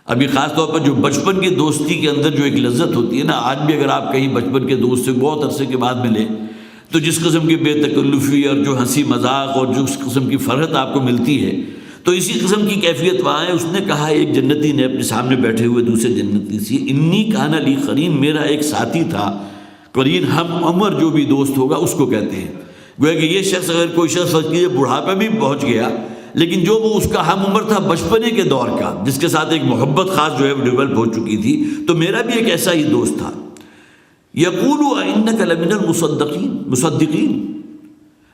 ابھی خاص طور پر جو بچپن کی دوستی کے اندر جو ایک لذت ہوتی ہے نا، آج بھی اگر آپ کہیں بچپن کے دوست سے بہت عرصے کے بعد ملیں تو جس قسم کی بے تکلفی اور جو ہنسی مذاق اور جس قسم کی فرحت آپ کو ملتی ہے، تو اسی قسم کی کیفیت وہاں ہے۔ اس نے کہا ایک جنتی نے اپنے سامنے بیٹھے ہوئے دوسرے جنتی سے، انی کان علی قرین، میرا ایک ساتھی تھا، قرین ہم عمر جو بھی دوست ہوگا اس کو کہتے ہیں۔ گویا کہ یہ شخص اگر کوئی شخص بڑھاپے بھی پہنچ گیا لیکن جو وہ اس کا ہم عمر تھا بچپنے کے دور کا، جس کے ساتھ ایک محبت خاص جو ہے وہ ڈیولپ ہو چکی تھی، تو میرا بھی ایک ایسا ہی دوست تھا۔ یقول انک لمن المصدقین،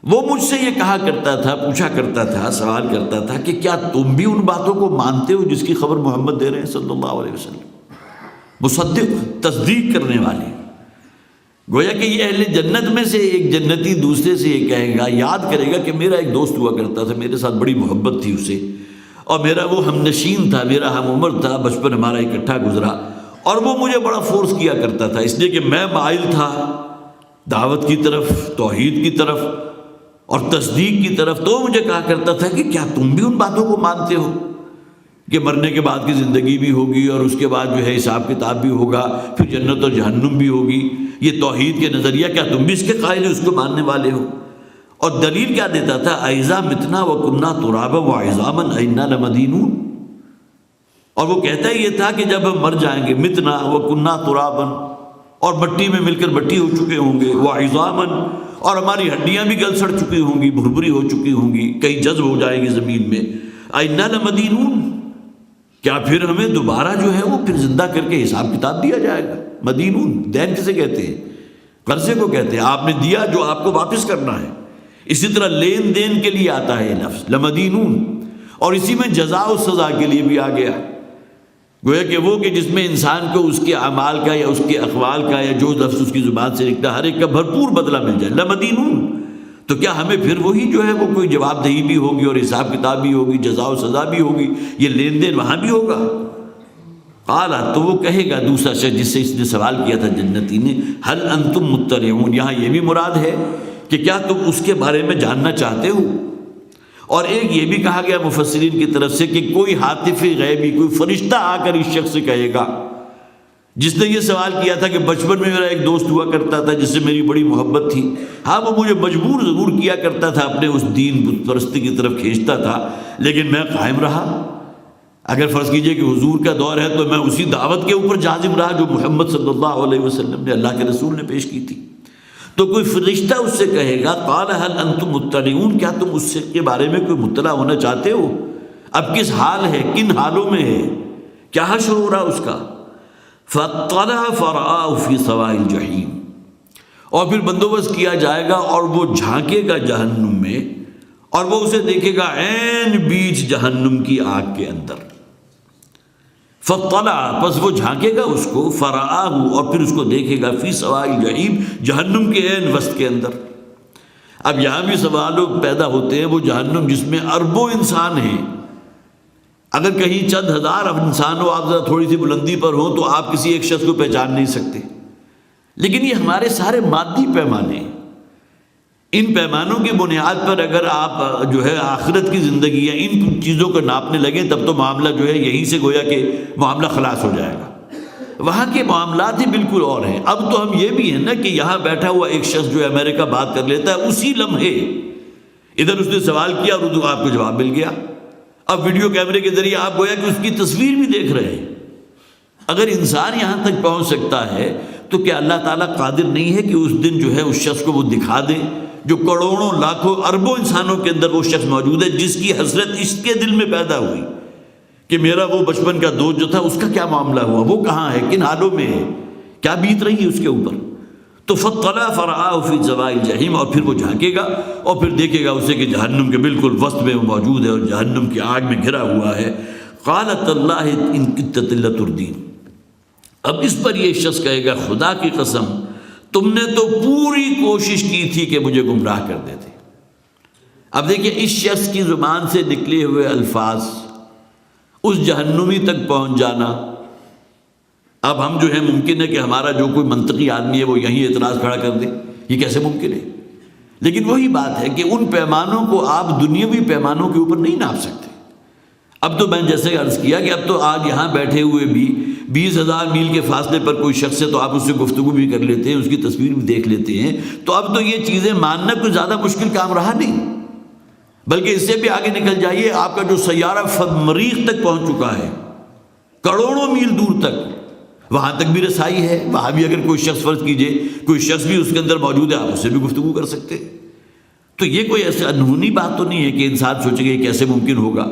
وہ مجھ سے یہ کہا کرتا تھا، پوچھا کرتا تھا، سوال کرتا تھا کہ کیا تم بھی ان باتوں کو مانتے ہو جس کی خبر محمد دے رہے ہیں صلی اللہ علیہ وسلم؟ مصدق، تصدیق کرنے والے۔ گویا کہ یہ اہل جنت میں سے ایک جنتی دوسرے سے یہ کہے گا، یاد کرے گا کہ میرا ایک دوست ہوا کرتا تھا، میرے ساتھ بڑی محبت تھی اسے، اور میرا وہ ہم نشین تھا، میرا ہم عمر تھا، بچپن ہمارا اکٹھا گزرا، اور وہ مجھے بڑا فورس کیا کرتا تھا، اس لیے کہ میں مائل تھا دعوت کی طرف، توحید کی طرف اور تصدیق کی طرف، تو مجھے کہا کرتا تھا کہ کیا تم بھی ان باتوں کو مانتے ہو کہ مرنے کے بعد کی زندگی بھی ہوگی اور اس کے بعد جو ہے حساب کتاب بھی ہوگا، پھر جنت اور جہنم بھی ہوگی، یہ توحید کے نظریہ کیا تم بھی اس کے قائل ہو، اس کو ماننے والے ہو؟ اور دلیل کیا دیتا تھا؟ اَإِذَا مِتْنَا وَكُنَّا تُرَابًا وَعِظَامًا أَإِنَّا لَمَدِينُونَ۔ اور وہ کہتا یہ تھا کہ جب ہم مر جائیں گے، متنا وَكُنَّا تُرَابًا، اور مٹی میں مل کر مٹی ہو چکے ہوں گے، وَعِظَامًا، اور ہماری ہڈیاں بھی گل سڑ چکی ہوں گی، بھربھری ہو چکی ہوں گی، کئی جذب ہو جائے گی زمین میں، أَإِنَّا لَمَدِينُونَ، کیا پھر ہمیں دوبارہ جو ہے وہ پھر زندہ کر کے حساب کتاب دیا جائے گا؟ مدینون، دین کسے کہتے ہیں؟ قرضے کو کہتے ہیں، آپ نے دیا جو آپ کو واپس کرنا ہے۔ اسی طرح لین دین کے لیے آتا ہے یہ لفظ لمدینون، اور اسی میں جزا و سزا کے لیے بھی آ گیا، گویا کہ وہ کہ جس میں انسان کو اس کے اعمال کا یا اس کے اقوال کا یا جو لفظ اس کی زبان سے نکلا ہر ایک کا بھرپور بدلہ مل جائے، لمدینون۔ تو کیا ہمیں پھر وہی جو ہے وہ کوئی جواب دہی بھی ہوگی اور حساب کتاب بھی ہوگی، جزا و سزا بھی ہوگی، یہ لین دین وہاں بھی ہوگا؟ قال، تو وہ کہے گا دوسرا شخص جس سے اس نے سوال کیا تھا جنتی نے، هل انتم مطلعون، یہاں یہ بھی مراد ہے کہ کیا تم اس کے بارے میں جاننا چاہتے ہو؟ اور ایک یہ بھی کہا گیا مفسرین کی طرف سے کہ کوئی حاطف غیبی، کوئی فرشتہ آ کر اس شخص سے کہے گا جس نے یہ سوال کیا تھا کہ بچپن میں میرا ایک دوست ہوا کرتا تھا جس سے میری بڑی محبت تھی، ہاں وہ مجھے مجبور ضرور کیا کرتا تھا، اپنے اس دین بت پرستی کی طرف کھینچتا تھا، لیکن میں قائم رہا۔ اگر فرض کیجئے کہ حضور کا دور ہے تو میں اسی دعوت کے اوپر جازم رہا جو محمد صلی اللہ علیہ وسلم نے، اللہ کے رسول نے پیش کی تھی۔ تو کوئی فرشتہ اس سے کہے گا قال هل انتم مطلعون، کیا تم اس کے بارے میں کوئی مطلع ہونا چاہتے ہو؟ اب کس حال ہے، کن حالوں میں ہے، کیا حشر ہو رہا اس کا؟ فاطلع فرآہ فی سواء الجحیم، اور پھر بندوبست کیا جائے گا اور وہ جھانکے گا جہنم میں، اور وہ اسے دیکھے گا عین بیچ جہنم کی آگ کے اندر۔ فاطلع، پس وہ جھانکے گا اس کو، فرآہ، اور پھر اس کو دیکھے گا فی سواء الجحیم، جہنم کے عین وسط کے اندر۔ اب یہاں بھی سوال پیدا ہوتے ہیں، وہ جہنم جس میں اربوں انسان ہیں، اگر کہیں چند ہزار انسان ہو، آپ ذرا تھوڑی سی بلندی پر ہوں تو آپ کسی ایک شخص کو پہچان نہیں سکتے، لیکن یہ ہمارے سارے مادی پیمانے ہیں۔ ان پیمانوں کی بنیاد پر اگر آپ جو ہے آخرت کی زندگی یا ان چیزوں کو ناپنے لگیں تب تو معاملہ جو ہے یہیں سے گویا کہ معاملہ خلاص ہو جائے گا۔ وہاں کے معاملات ہی بالکل اور ہیں۔ اب تو ہم یہ بھی ہیں نا کہ یہاں بیٹھا ہوا ایک شخص جو امریکہ بات کر لیتا ہے، اسی لمحے ادھر اس نے سوال کیا اور ادھر آپ کو جواب مل گیا۔ اب ویڈیو کیمرے کے ذریعے آپ گویا کہ اس کی تصویر بھی دیکھ رہے ہیں۔ اگر انسان یہاں تک پہنچ سکتا ہے تو کیا اللہ تعالیٰ قادر نہیں ہے کہ اس دن جو ہے اس شخص کو وہ دکھا دے جو کروڑوں لاکھوں اربوں انسانوں کے اندر وہ شخص موجود ہے جس کی حسرت اس کے دل میں پیدا ہوئی کہ میرا وہ بچپن کا دوست جو تھا اس کا کیا معاملہ ہوا، وہ کہاں ہے، کن حالوں میں ہے، کیا بیت رہی ہے اس کے اوپر؟ تو فاطلع فرآہ فی سواء الجحیم، اور پھر وہ جھانکے گا اور پھر دیکھے گا اسے کہ جہنم کے بالکل وسط میں وہ موجود ہے اور جہنم کی آگ میں گھرا ہوا ہے۔ قالت اللہ ان کدت لتردین، اب اس پر یہ شخص کہے گا خدا کی قسم تم نے تو پوری کوشش کی تھی کہ مجھے گمراہ کر دیتے۔ اب دیکھیں اس شخص کی زبان سے نکلے ہوئے الفاظ، اس جہنمی تک پہنچ جانا۔ اب ہم جو ہے ممکن ہے کہ ہمارا جو کوئی منطقی آدمی ہے وہ یہیں اعتراض کھڑا کر دے، یہ کیسے ممکن ہے؟ لیکن وہی بات ہے کہ ان پیمانوں کو آپ دنیاوی پیمانوں کے اوپر نہیں ناپ سکتے۔ اب تو میں جیسے عرض کیا کہ اب تو آج یہاں بیٹھے ہوئے بھی 20,000 میل کے فاصلے پر کوئی شخص ہے تو آپ اس سے گفتگو بھی کر لیتے ہیں، اس کی تصویر بھی دیکھ لیتے ہیں، تو اب تو یہ چیزیں ماننا کوئی زیادہ مشکل کام رہا نہیں، بلکہ اس سے بھی آگے نکل جائیے، آپ کا جو سیارہ مریخ تک پہنچ چکا ہے، کروڑوں میل دور تک، وہاں تک بھی رسائی ہے، وہاں بھی اگر کوئی شخص فرض کیجئے کوئی شخص بھی اس کے اندر موجود ہے آپ اس سے بھی گفتگو کر سکتے ہیں۔ تو یہ کوئی ایسے انہونی بات تو نہیں ہے کہ انسان سوچے گا یہ کیسے ممکن ہوگا،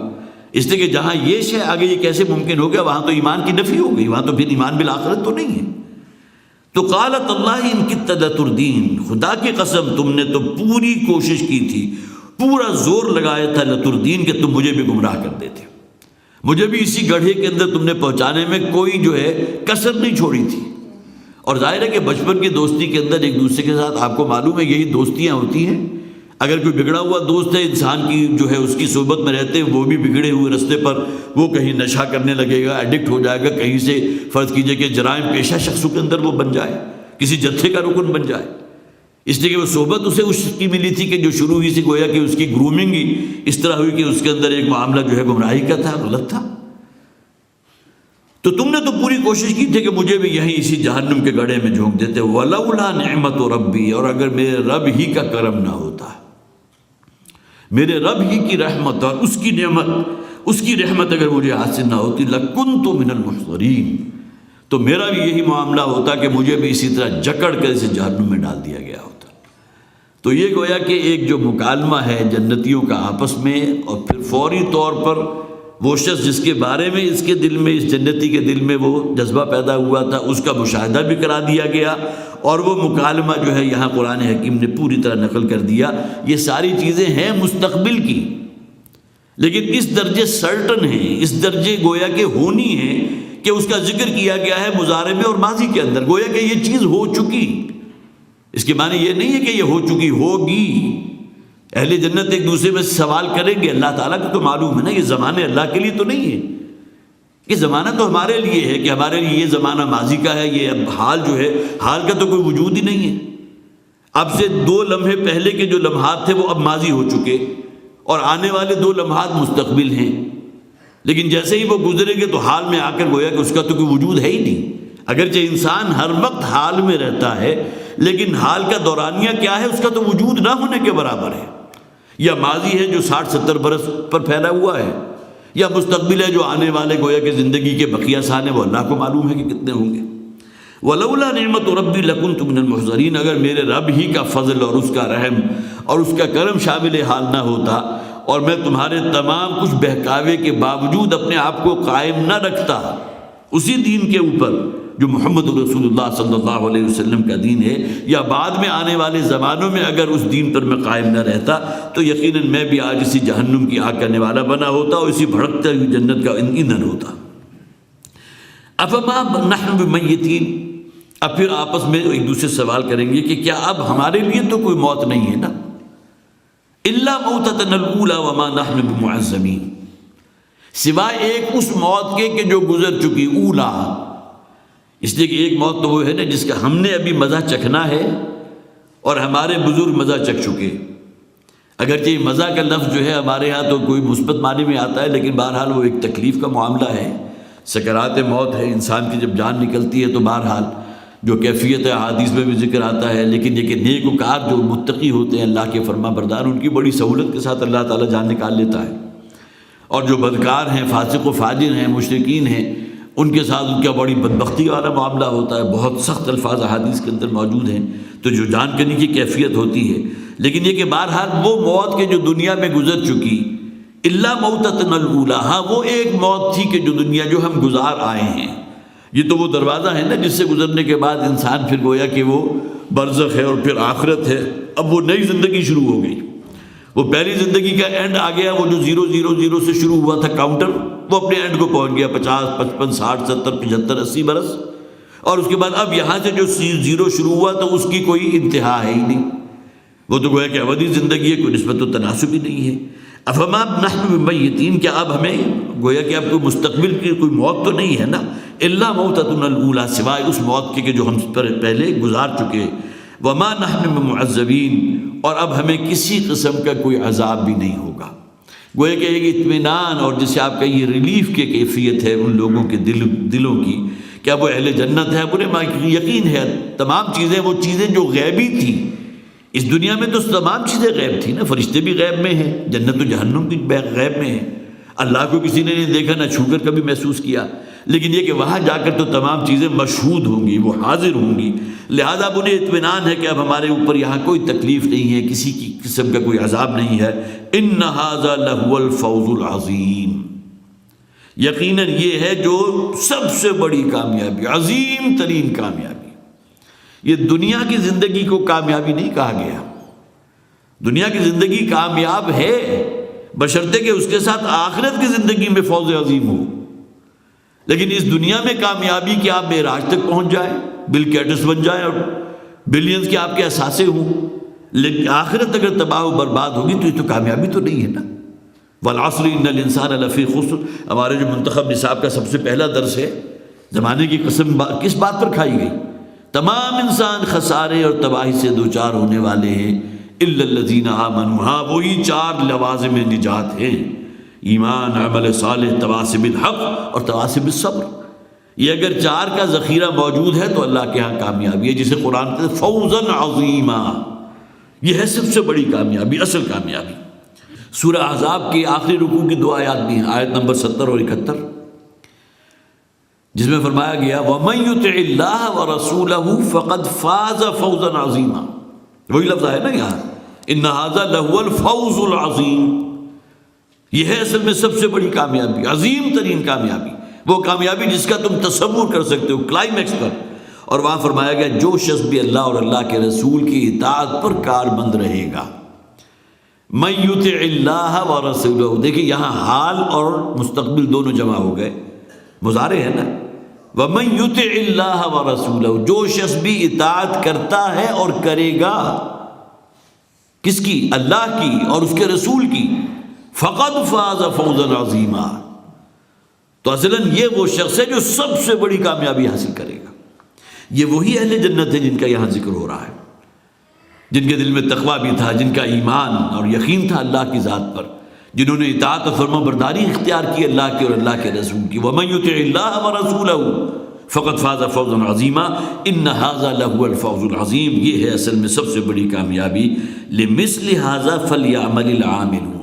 اس لیے کہ جہاں یہ شے آگے یہ کیسے ممکن ہو گیا وہاں تو ایمان کی نفی ہو گئی، وہاں تو پھر ایمان بالآخرت تو نہیں ہے۔ تو قالت اللہ ان کدت لتردین، خدا کی قسم تم نے تو پوری کوشش کی تھی، پورا زور لگایا تھا لتردین کہ تم مجھے بھی گمراہ کر دیتے، مجھے بھی اسی گڑھے کے اندر تم نے پہنچانے میں کوئی جو ہے کسر نہیں چھوڑی تھی۔ اور ظاہر ہے کہ بچپن کی دوستی کے اندر ایک دوسرے کے ساتھ آپ کو معلوم ہے یہی دوستیاں ہوتی ہیں، اگر کوئی بگڑا ہوا دوست ہے انسان کی جو ہے اس کی صحبت میں رہتے وہ بھی بگڑے ہوئے رستے پر وہ کہیں نشہ کرنے لگے گا، ایڈکٹ ہو جائے گا، کہیں سے فرض کیجئے کہ جرائم پیشہ شخصوں کے اندر وہ بن جائے، کسی جتھے کا رکن بن جائے، اس لیے کہ وہ صحبت اسے اس کی ملی تھی کہ جو شروع ہی سے گویا کہ اس کی گرومنگ ہی اس طرح ہوئی کہ اس کے اندر ایک معاملہ جو ہے گمراہی کا تھا، غلط تھا۔ تو تم نے تو پوری کوشش کی تھی کہ مجھے بھی یہیں اسی جہنم کے گڑھے میں جھونک دیتے، وَلَوْلَا نِعْمَةُ رَبِّي، اور اگر میرے رب ہی کا کرم نہ ہوتا، میرے رب ہی کی رحمت اور اس کی رحمت اگر مجھے حاصل نہ ہوتی، لَكُنْتُ مِنَ الْمُحْضَرِينَ، تو میرا بھی یہی معاملہ ہوتا کہ مجھے بھی اسی طرح جکڑ کر اسے جہنم میں ڈال دیا گیا ہوتا۔ تو یہ گویا کہ ایک جو مکالمہ ہے جنتیوں کا آپس میں، اور پھر فوری طور پر وہ شخص جس کے بارے میں اس کے دل میں، اس جنتی کے دل میں وہ جذبہ پیدا ہوا تھا، اس کا مشاہدہ بھی کرا دیا گیا، اور وہ مکالمہ جو ہے یہاں قرآن حکیم نے پوری طرح نقل کر دیا۔ یہ ساری چیزیں ہیں مستقبل کی، لیکن اس درجے سرٹن ہیں، اس درجے گویا کہ ہونی ہے کہ اس کا ذکر کیا گیا ہے مضارع میں اور ماضی کے اندر، گویا کہ یہ چیز ہو چکی۔ اس کے معنی یہ نہیں ہے کہ یہ ہو چکی، ہوگی۔ اہل جنت ایک دوسرے میں سوال کریں گے، اللہ تعالیٰ کو تو معلوم ہے نا، یہ زمانے اللہ کے لیے تو نہیں ہے، یہ زمانہ تو ہمارے لیے ہے کہ ہمارے لیے یہ زمانہ ماضی کا ہے، یہ اب حال جو ہے، حال کا تو کوئی وجود ہی نہیں ہے۔ اب سے 2 لمحے پہلے کے جو لمحات تھے وہ اب ماضی ہو چکے، اور آنے والے 2 لمحات مستقبل ہیں، لیکن جیسے ہی وہ گزریں گے تو حال میں آ کر گویا کہ اس کا تو کوئی وجود ہے ہی نہیں۔ اگرچہ انسان ہر وقت حال میں رہتا ہے، لیکن حال کا دورانیہ کیا ہے، اس کا تو وجود نہ ہونے کے برابر ہے۔ یا ماضی ہے جو 60-70 برس پر پھیلا ہوا ہے، یا مستقبل ہے جو آنے والے گویا کہ زندگی کے بقیہ سال ہیں، وہ اللہ کو معلوم ہے کہ کتنے ہوں گے۔ وَلَوْلَا نِعْمَةُ رَبِّي لَكُنْتُ مِنَ الْمُحْضَرِينَ، اگر میرے رب ہی کا فضل اور اس کا رحم اور اس کا کرم شامل حال نہ ہوتا، اور میں تمہارے تمام کچھ بہکاوے کے باوجود اپنے آپ کو قائم نہ رکھتا اسی دین کے اوپر جو محمد رسول اللہ صلی اللہ علیہ وسلم کا دین ہے، یا بعد میں آنے والے زمانوں میں اگر اس دین پر میں قائم نہ رہتا، تو یقیناً میں بھی آج اسی جہنم کی آگ کرنے والا بنا ہوتا اور اسی بھڑکتے ہوئی جنت کا ایندھن ہوتا۔ افما نحن بمیتین، اب پھر آپس میں ایک دوسرے سے سوال کریں گے کہ کیا اب ہمارے لیے تو کوئی موت نہیں ہے نا؟ الا موتتنا الاولی وما نحن بمعذبین، سوائے ایک اس موت کے کہ جو گزر چکی، اولا، اس لیے کہ ایک موت تو وہ ہے نا جس کا ہم نے ابھی مزہ چکھنا ہے اور ہمارے بزرگ مزہ چکھ چکے۔ اگرچہ یہ مزہ کا لفظ جو ہے ہمارے ہاں تو کوئی مثبت معنی میں آتا ہے، لیکن بہرحال وہ ایک تکلیف کا معاملہ ہے، سکرات موت ہے، انسان کی جب جان نکلتی ہے تو بہرحال جو کیفیت احادیث میں بھی ذکر آتا ہے، لیکن یہ کہ نیک وکار جو متقی ہوتے ہیں، اللہ کے فرما بردار، ان کی بڑی سہولت کے ساتھ اللہ تعالیٰ جان نکال لیتا ہے، اور جو بدکار ہیں، فاسق و فاجر ہیں، مشرکین ہیں، ان کے ساتھ ان کا بڑی بدبختی والا معاملہ ہوتا ہے۔ بہت سخت الفاظ احادیث کے اندر موجود ہیں، تو جو جان کرنے کی کیفیت ہوتی ہے، لیکن یہ کہ بہرحال وہ موت کے جو دنیا میں گزر چکی، الا موتتنا الاولی، ہاں وہ ایک موت تھی کہ جو دنیا جو ہم گزار آئے ہیں، یہ تو وہ دروازہ ہے نا جس سے گزرنے کے بعد انسان پھر گویا کہ وہ برزخ ہے اور پھر آخرت ہے، اب وہ نئی زندگی شروع ہو گئی۔ وہ پہلی زندگی کا اینڈ آ گیا، وہ جو 000 سے شروع ہوا تھا کاؤنٹر، وہ اپنے اینڈ کو پہنچ گیا، 50 55 60 70 75 80 برس، اور اس کے بعد اب یہاں سے جو 0 شروع ہوا تو اس کی کوئی انتہا ہے ہی نہیں، وہ تو گویا کہ ابدی زندگی ہے، کوئی نسبت و تناسب ہی نہیں ہے۔ افما نحن بمیتین، کیا اب ہمیں گویا کہ اب کوئی مستقبل کی کوئی موت تو نہیں ہے نا، الا موتتنا الاولی، سوائے اس موت کے کہ جو ہم پر پہلے گزار چکے، وما نحن بمعذبین، اور اب ہمیں کسی قسم کا کوئی عذاب بھی نہیں ہوگا۔ گویا کہ ایک اطمینان اور جسے آپ کہیے ریلیف کی کیفیت ہے ان لوگوں کے دلوں کی، کہ اب وہ اہل جنت ہے، انہیں یقین ہے تمام چیزیں، وہ چیزیں جو غیبی تھیں، اس دنیا میں تو تمام چیزیں غیب تھیں نا، فرشتے بھی غیب میں ہیں، جنت و جہنم بھی غیب میں ہیں، اللہ کو کسی نے نہیں دیکھا، نہ چھو کر کبھی محسوس کیا، لیکن یہ کہ وہاں جا کر تو تمام چیزیں مشہود ہوں گی، وہ حاضر ہوں گی، لہذا اب انہیں اطمینان ہے کہ اب ہمارے اوپر یہاں کوئی تکلیف نہیں ہے، کسی کی قسم کا کوئی عذاب نہیں ہے۔ ان ھذا لہو الفوز العظیم، یقیناً یہ ہے جو سب سے بڑی کامیابی، عظیم ترین کامیابی۔ یہ دنیا کی زندگی کو کامیابی نہیں کہا گیا، دنیا کی زندگی کامیاب ہے بشرطے کہ اس کے ساتھ آخرت کی زندگی میں فوز عظیم ہو، لیکن اس دنیا میں کامیابی کہ آپ معراج تک پہنچ جائیں، بل گیٹس بن جائیں اور بلینز کے آپ کے اثاثے ہوں، لیکن آخرت اگر تباہ و برباد ہوگی تو یہ تو کامیابی تو نہیں ہے نا۔ والعصر ان الانسان لفی خسر، ہمارے جو منتخب نصاب کا سب سے پہلا درس ہے، زمانے کی قسم کس بات پر کھائی گئی؟ تمام انسان خسارے اور تباہی سے دوچار ہونے والے ہیں، الا الذین آمنوا، ہاں وہی 4 لوازم نجات ہیں، ایمان، عمل صالح، تواصی بالحق اور تواصی بالصبر۔ یہ اگر 4 کا ذخیرہ موجود ہے تو اللہ کے ہاں کامیابی ہے، جسے قرآن کہتے ہیں فوزا عظیما، یہ ہے سب سے بڑی کامیابی، اصل کامیابی۔ سورہ احزاب کے آخری رکوع کی 2 آیات بھی ہیں، آیت نمبر 70 اور 71، جس میں فرمایا گیا وَمَن يُطِعِ اللَّهَ وَرَسُولَهُ فَقَدْ فَازَ فَوْزًا عَظِيمًا، وہی لفظ ہے نا یہاں، إِنَّ هَذَا لَهُوَ الْفَوْزُ الْعَظِيمُ، یہ ہے اصل میں سب سے بڑی کامیابی، عظیم ترین کامیابی، وہ کامیابی جس کا تم تصور کر سکتے ہو، کلائمیکس پر۔ اور وہاں فرمایا گیا جو شخص بھی اللہ اور اللہ کے رسول کی اطاعت پر کاربند رہے گا، مَن يُطِعِ اللَّهَ وَرَسُولَهُ، دیکھیں یہاں حال اور مستقبل دونوں جمع ہو گئے، مضارع ہے نا، وَمَن يُطِعِ اللَّهَ وَرَسُولَهُ، جو شخص بھی اطاعت کرتا ہے اور کرے گا، کس کی؟ اللہ کی اور اس کے رسول کی، فَقَدْ فَازَ فَوْزًا عَظِيمًا، تو اصلاً یہ وہ شخص ہے جو سب سے بڑی کامیابی حاصل کرے گا۔ یہ وہی اہل جنت ہے جن کا یہاں ذکر ہو رہا ہے، جن کے دل میں تقویٰ بھی تھا، جن کا ایمان اور یقین تھا اللہ کی ذات پر، جنہوں نے اطاعت و فرما برداری اختیار کی اللہ کی اور اللہ کے رسول کی۔ وَمَن يُطِعِ اللَّهَ وَرَسُولَهُ فَقَدْ فَازَ فَوْزًا عَظِيمًا إِنَّ هَذَا لَهُوَ الْفَوْزُ الْعَظِيمُ، یہ ہے اصل میں سب سے بڑی کامیابی۔ لِمِثْلِ هَذَا فَلْيَعْمَلِ الْعَامِلُونَ،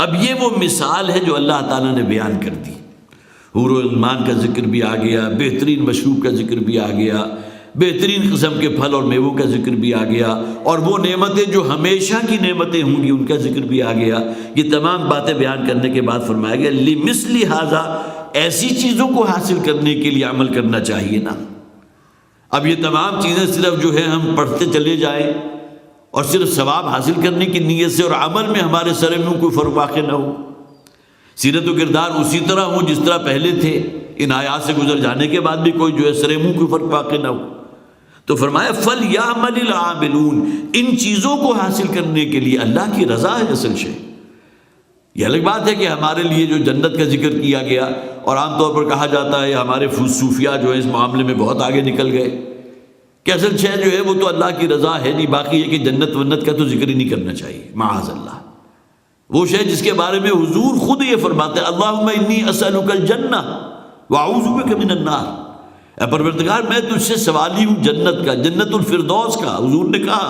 اب یہ وہ مثال ہے جو اللہ تعالیٰ نے بیان کر دی، حور و غلمان کا ذکر بھی آ گیا، بہترین مشروب کا ذکر بھی آ گیا، بہترین قسم کے پھل اور میووں کا ذکر بھی آ گیا، اور وہ نعمتیں جو ہمیشہ کی نعمتیں ہوں گی ان کا ذکر بھی آ گیا۔ یہ تمام باتیں بیان کرنے کے بعد فرمایا گیا لِمِثْلِ هَذَا، ایسی چیزوں کو حاصل کرنے کے لیے عمل کرنا چاہیے نا۔ اب یہ تمام چیزیں صرف جو ہے ہم پڑھتے چلے جائیں اور صرف ثواب حاصل کرنے کی نیت سے اور عمل میں ہمارے سر میں کوئی فرق واقع نہ ہو، سیرت و کردار اسی طرح ہوں جس طرح پہلے تھے، ان آیات سے گزر جانے کے بعد بھی کوئی جو ہے سر منہ کوئی فرق واقع نہ ہو، تو فرمایا فَلْيَعْمَلِ الْعَامِلُونَ، ان چیزوں کو حاصل کرنے کے لیے اللہ کی رضا ہے اصل شے۔ یہ الگ بات ہے کہ ہمارے لیے جو جنت کا ذکر کیا گیا، اور عام طور پر کہا جاتا ہے ہمارے صوفیاء جو ہے اس معاملے میں بہت آگے نکل گئے کہ اصل شے جو ہے وہ تو اللہ کی رضا ہے نہیں، باقی یہ کہ جنت ونت کا تو ذکر ہی نہیں کرنا چاہیے، معاذ اللہ۔ وہ شے جس کے بارے میں حضور خود یہ فرماتے ہیں اللہم انی اسألک الجنہ واعوذ بک من النار، اے پروردگار میں تجھ سے سوالی ہوں جنت کا، جنت الفردوس کا۔ حضور نے کہا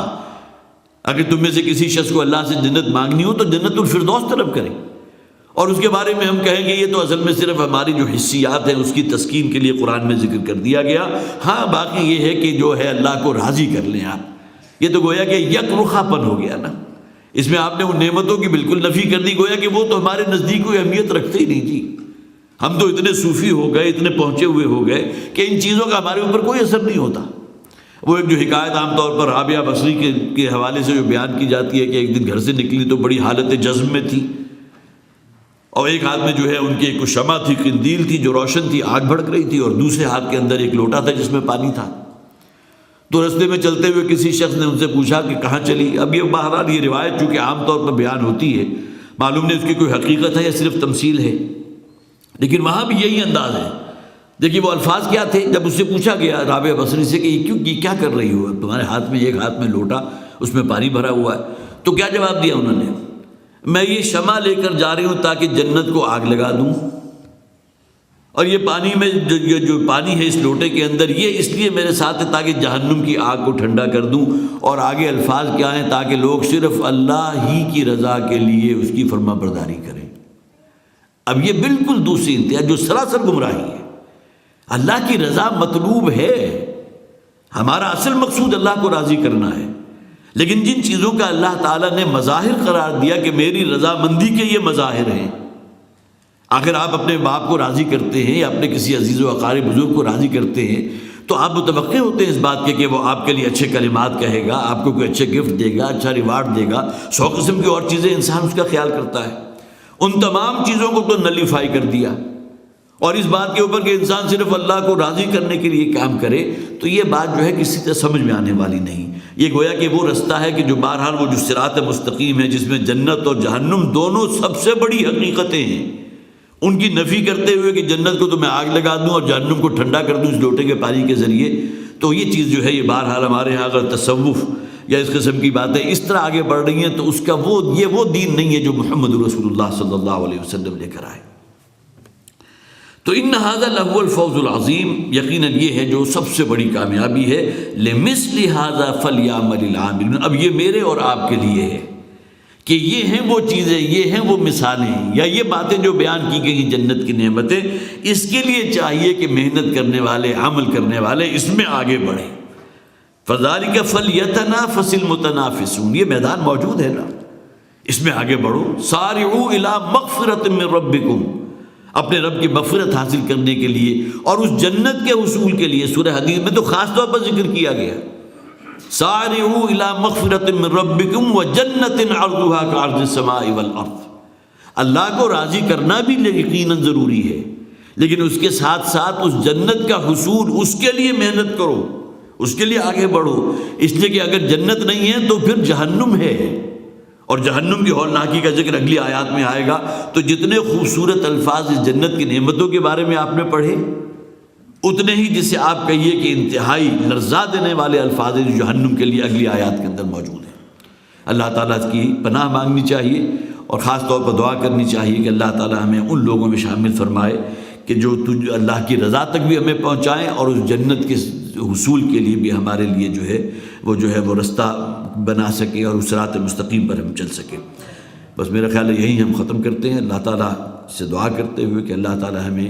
اگر تم میں سے کسی شخص کو اللہ سے جنت مانگنی ہو تو جنت الفردوس طلب کرے، اور اس کے بارے میں ہم کہیں گے یہ تو اصل میں صرف ہماری جو حسیات ہیں اس کی تسکین کے لیے قرآن میں ذکر کر دیا گیا، ہاں باقی یہ ہے کہ جو ہے اللہ کو راضی کر لیں آپ، یہ تو گویا کہ یک رخا پن ہو گیا نا، اس میں آپ نے ان نعمتوں کی بالکل نفی کر دی، گویا کہ وہ تو ہمارے نزدیک کوئی اہمیت رکھتے ہی نہیں جی، ہم تو اتنے صوفی ہو گئے، اتنے پہنچے ہوئے ہو گئے کہ ان چیزوں کا ہمارے اوپر کوئی اثر نہیں ہوتا۔ وہ ایک جو حکایت عام طور پر رابعہ بصری کے حوالے سے جو بیان کی جاتی ہے کہ ایک دن گھر سے نکلی تو بڑی حالت جذب میں تھی، اور ایک ہاتھ میں جو ہے ان کی ایک شمع تھی، قندیل تھی جو روشن تھی، آگ بھڑک رہی تھی، اور دوسرے ہاتھ کے اندر ایک لوٹا تھا جس میں پانی تھا۔ تو رستے میں چلتے ہوئے کسی شخص نے ان سے پوچھا کہ کہاں چلی؟ اب یہ بہرحال یہ روایت چونکہ عام طور پر بیان ہوتی ہے، معلوم نہیں اس کی کوئی حقیقت ہے یا صرف تمثیل ہے، لیکن وہاں بھی یہی انداز ہے۔ دیکھیے وہ الفاظ کیا تھے جب اس سے پوچھا گیا رابعہ بصری سے کہ یہ کیا کر رہی ہو، تمہارے ہاتھ میں ایک ہاتھ میں لوٹا اس میں پانی بھرا ہوا ہے، تو کیا جواب دیا انہوں نے؟ میں یہ شمع لے کر جا رہی ہوں تاکہ جنت کو آگ لگا دوں، اور یہ پانی میں جو پانی ہے اس لوٹے کے اندر یہ اس لیے میرے ساتھ ہے تاکہ جہنم کی آگ کو ٹھنڈا کر دوں، اور آگے الفاظ کیا ہیں تاکہ لوگ صرف اللہ ہی کی رضا کے لیے اس کی فرما برداری کریں۔ اب یہ بالکل دوسری انتہا جو سراسر گمراہی ہے۔ اللہ کی رضا مطلوب ہے، ہمارا اصل مقصود اللہ کو راضی کرنا ہے، لیکن جن چیزوں کا اللہ تعالیٰ نے مظاہر قرار دیا کہ میری رضامندی کے یہ مظاہر ہیں، آخر آپ اپنے باپ کو راضی کرتے ہیں یا اپنے کسی عزیز و اقارب بزرگ کو راضی کرتے ہیں تو آپ متوقع ہوتے ہیں اس بات کے کہ وہ آپ کے لیے اچھے کلمات کہے گا، آپ کو کوئی اچھے گفٹ دے گا، اچھا ریوارڈ دے گا، 100 قسم کی اور چیزیں انسان اس کا خیال کرتا ہے۔ ان تمام چیزوں کو تو نلیفائی کر دیا، اور اس بات کے اوپر کہ انسان صرف اللہ کو راضی کرنے کے لیے کام کرے، تو یہ بات جو ہے کسی طرح سمجھ میں آنے والی نہیں۔ یہ گویا کہ وہ رستہ ہے کہ جو بہرحال وہ جو صراط مستقیم ہے جس میں جنت اور جہنم دونوں سب سے بڑی حقیقتیں ہیں، ان کی نفی کرتے ہوئے کہ جنت کو تو میں آگ لگا دوں اور جہنم کو ٹھنڈا کر دوں اس لوٹے کے پانی کے ذریعے، تو یہ چیز جو ہے یہ بہرحال ہمارے یہاں اگر تصوف یا اس قسم کی باتیں اس طرح آگے بڑھ رہی ہیں تو اس کا وہ دین نہیں ہے جو محمد رسول اللہ صلی اللہ علیہ وسلم لے کر آئے۔ تو ان ھذا لہو الفوز العظیم، یقیناً یہ ہے جو سب سے بڑی کامیابی ہے۔ لمثل ھذا فلیعمل العاملون، اب یہ میرے اور آپ کے لیے ہے کہ یہ ہیں وہ چیزیں، یہ ہیں وہ مثالیں یا یہ باتیں جو بیان کی گئی جنت کی نعمتیں، اس کے لیے چاہیے کہ محنت کرنے والے، عمل کرنے والے اس میں آگے بڑھیں۔ فذلک فلیتنافس المتنافسون، یہ میدان موجود ہے نا، اس میں آگے بڑھو۔ سارعوا الی مغفرۃ من ربکم، اپنے رب کی مغفرت حاصل کرنے کے لیے اور اس جنت کے حصول کے لیے۔ سورہ حدید میں تو خاص طور پر ذکر کیا گیا، سارعوا الی مغفرۃ من ربکم وجنۃ عرضھا کعرض السماء والارض۔ اللہ کو راضی کرنا بھی یقیناً ضروری ہے، لیکن اس کے ساتھ ساتھ اس جنت کا حصول، اس کے لیے محنت کرو، اس کے لیے آگے بڑھو، اس لیے کہ اگر جنت نہیں ہے تو پھر جہنم ہے، اور جہنم کی ہولناکی کا ذکر اگلی آیات میں آئے گا۔ تو جتنے خوبصورت الفاظ اس جنت کی نعمتوں کے بارے میں آپ نے پڑھے، اتنے ہی جسے آپ کہیے کہ انتہائی لرزا دینے والے الفاظ جو جہنم کے لیے اگلی آیات کے اندر موجود ہیں۔ اللہ تعالیٰ کی پناہ مانگنی چاہیے اور خاص طور پر دعا کرنی چاہیے کہ اللہ تعالیٰ ہمیں ان لوگوں میں شامل فرمائے کہ جو اللہ کی رضا تک بھی ہمیں پہنچائیں اور اس جنت کے حصول کے لیے بھی ہمارے لیے جو ہے وہ رستہ بنا سکے اور اس صراط مستقیم پر ہم چل سکیں۔ بس میرا خیال ہے یہی ہم ختم کرتے ہیں، اللہ تعالیٰ سے دعا کرتے ہوئے کہ اللہ تعالیٰ ہمیں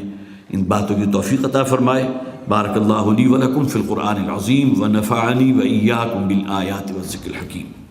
ان باتوں کی توفیق عطا فرمائے۔ بارک اللہ لی ولکم فی القرآن العظیم ونفعنی وإیاکم بالآیات والذکر الحکیم۔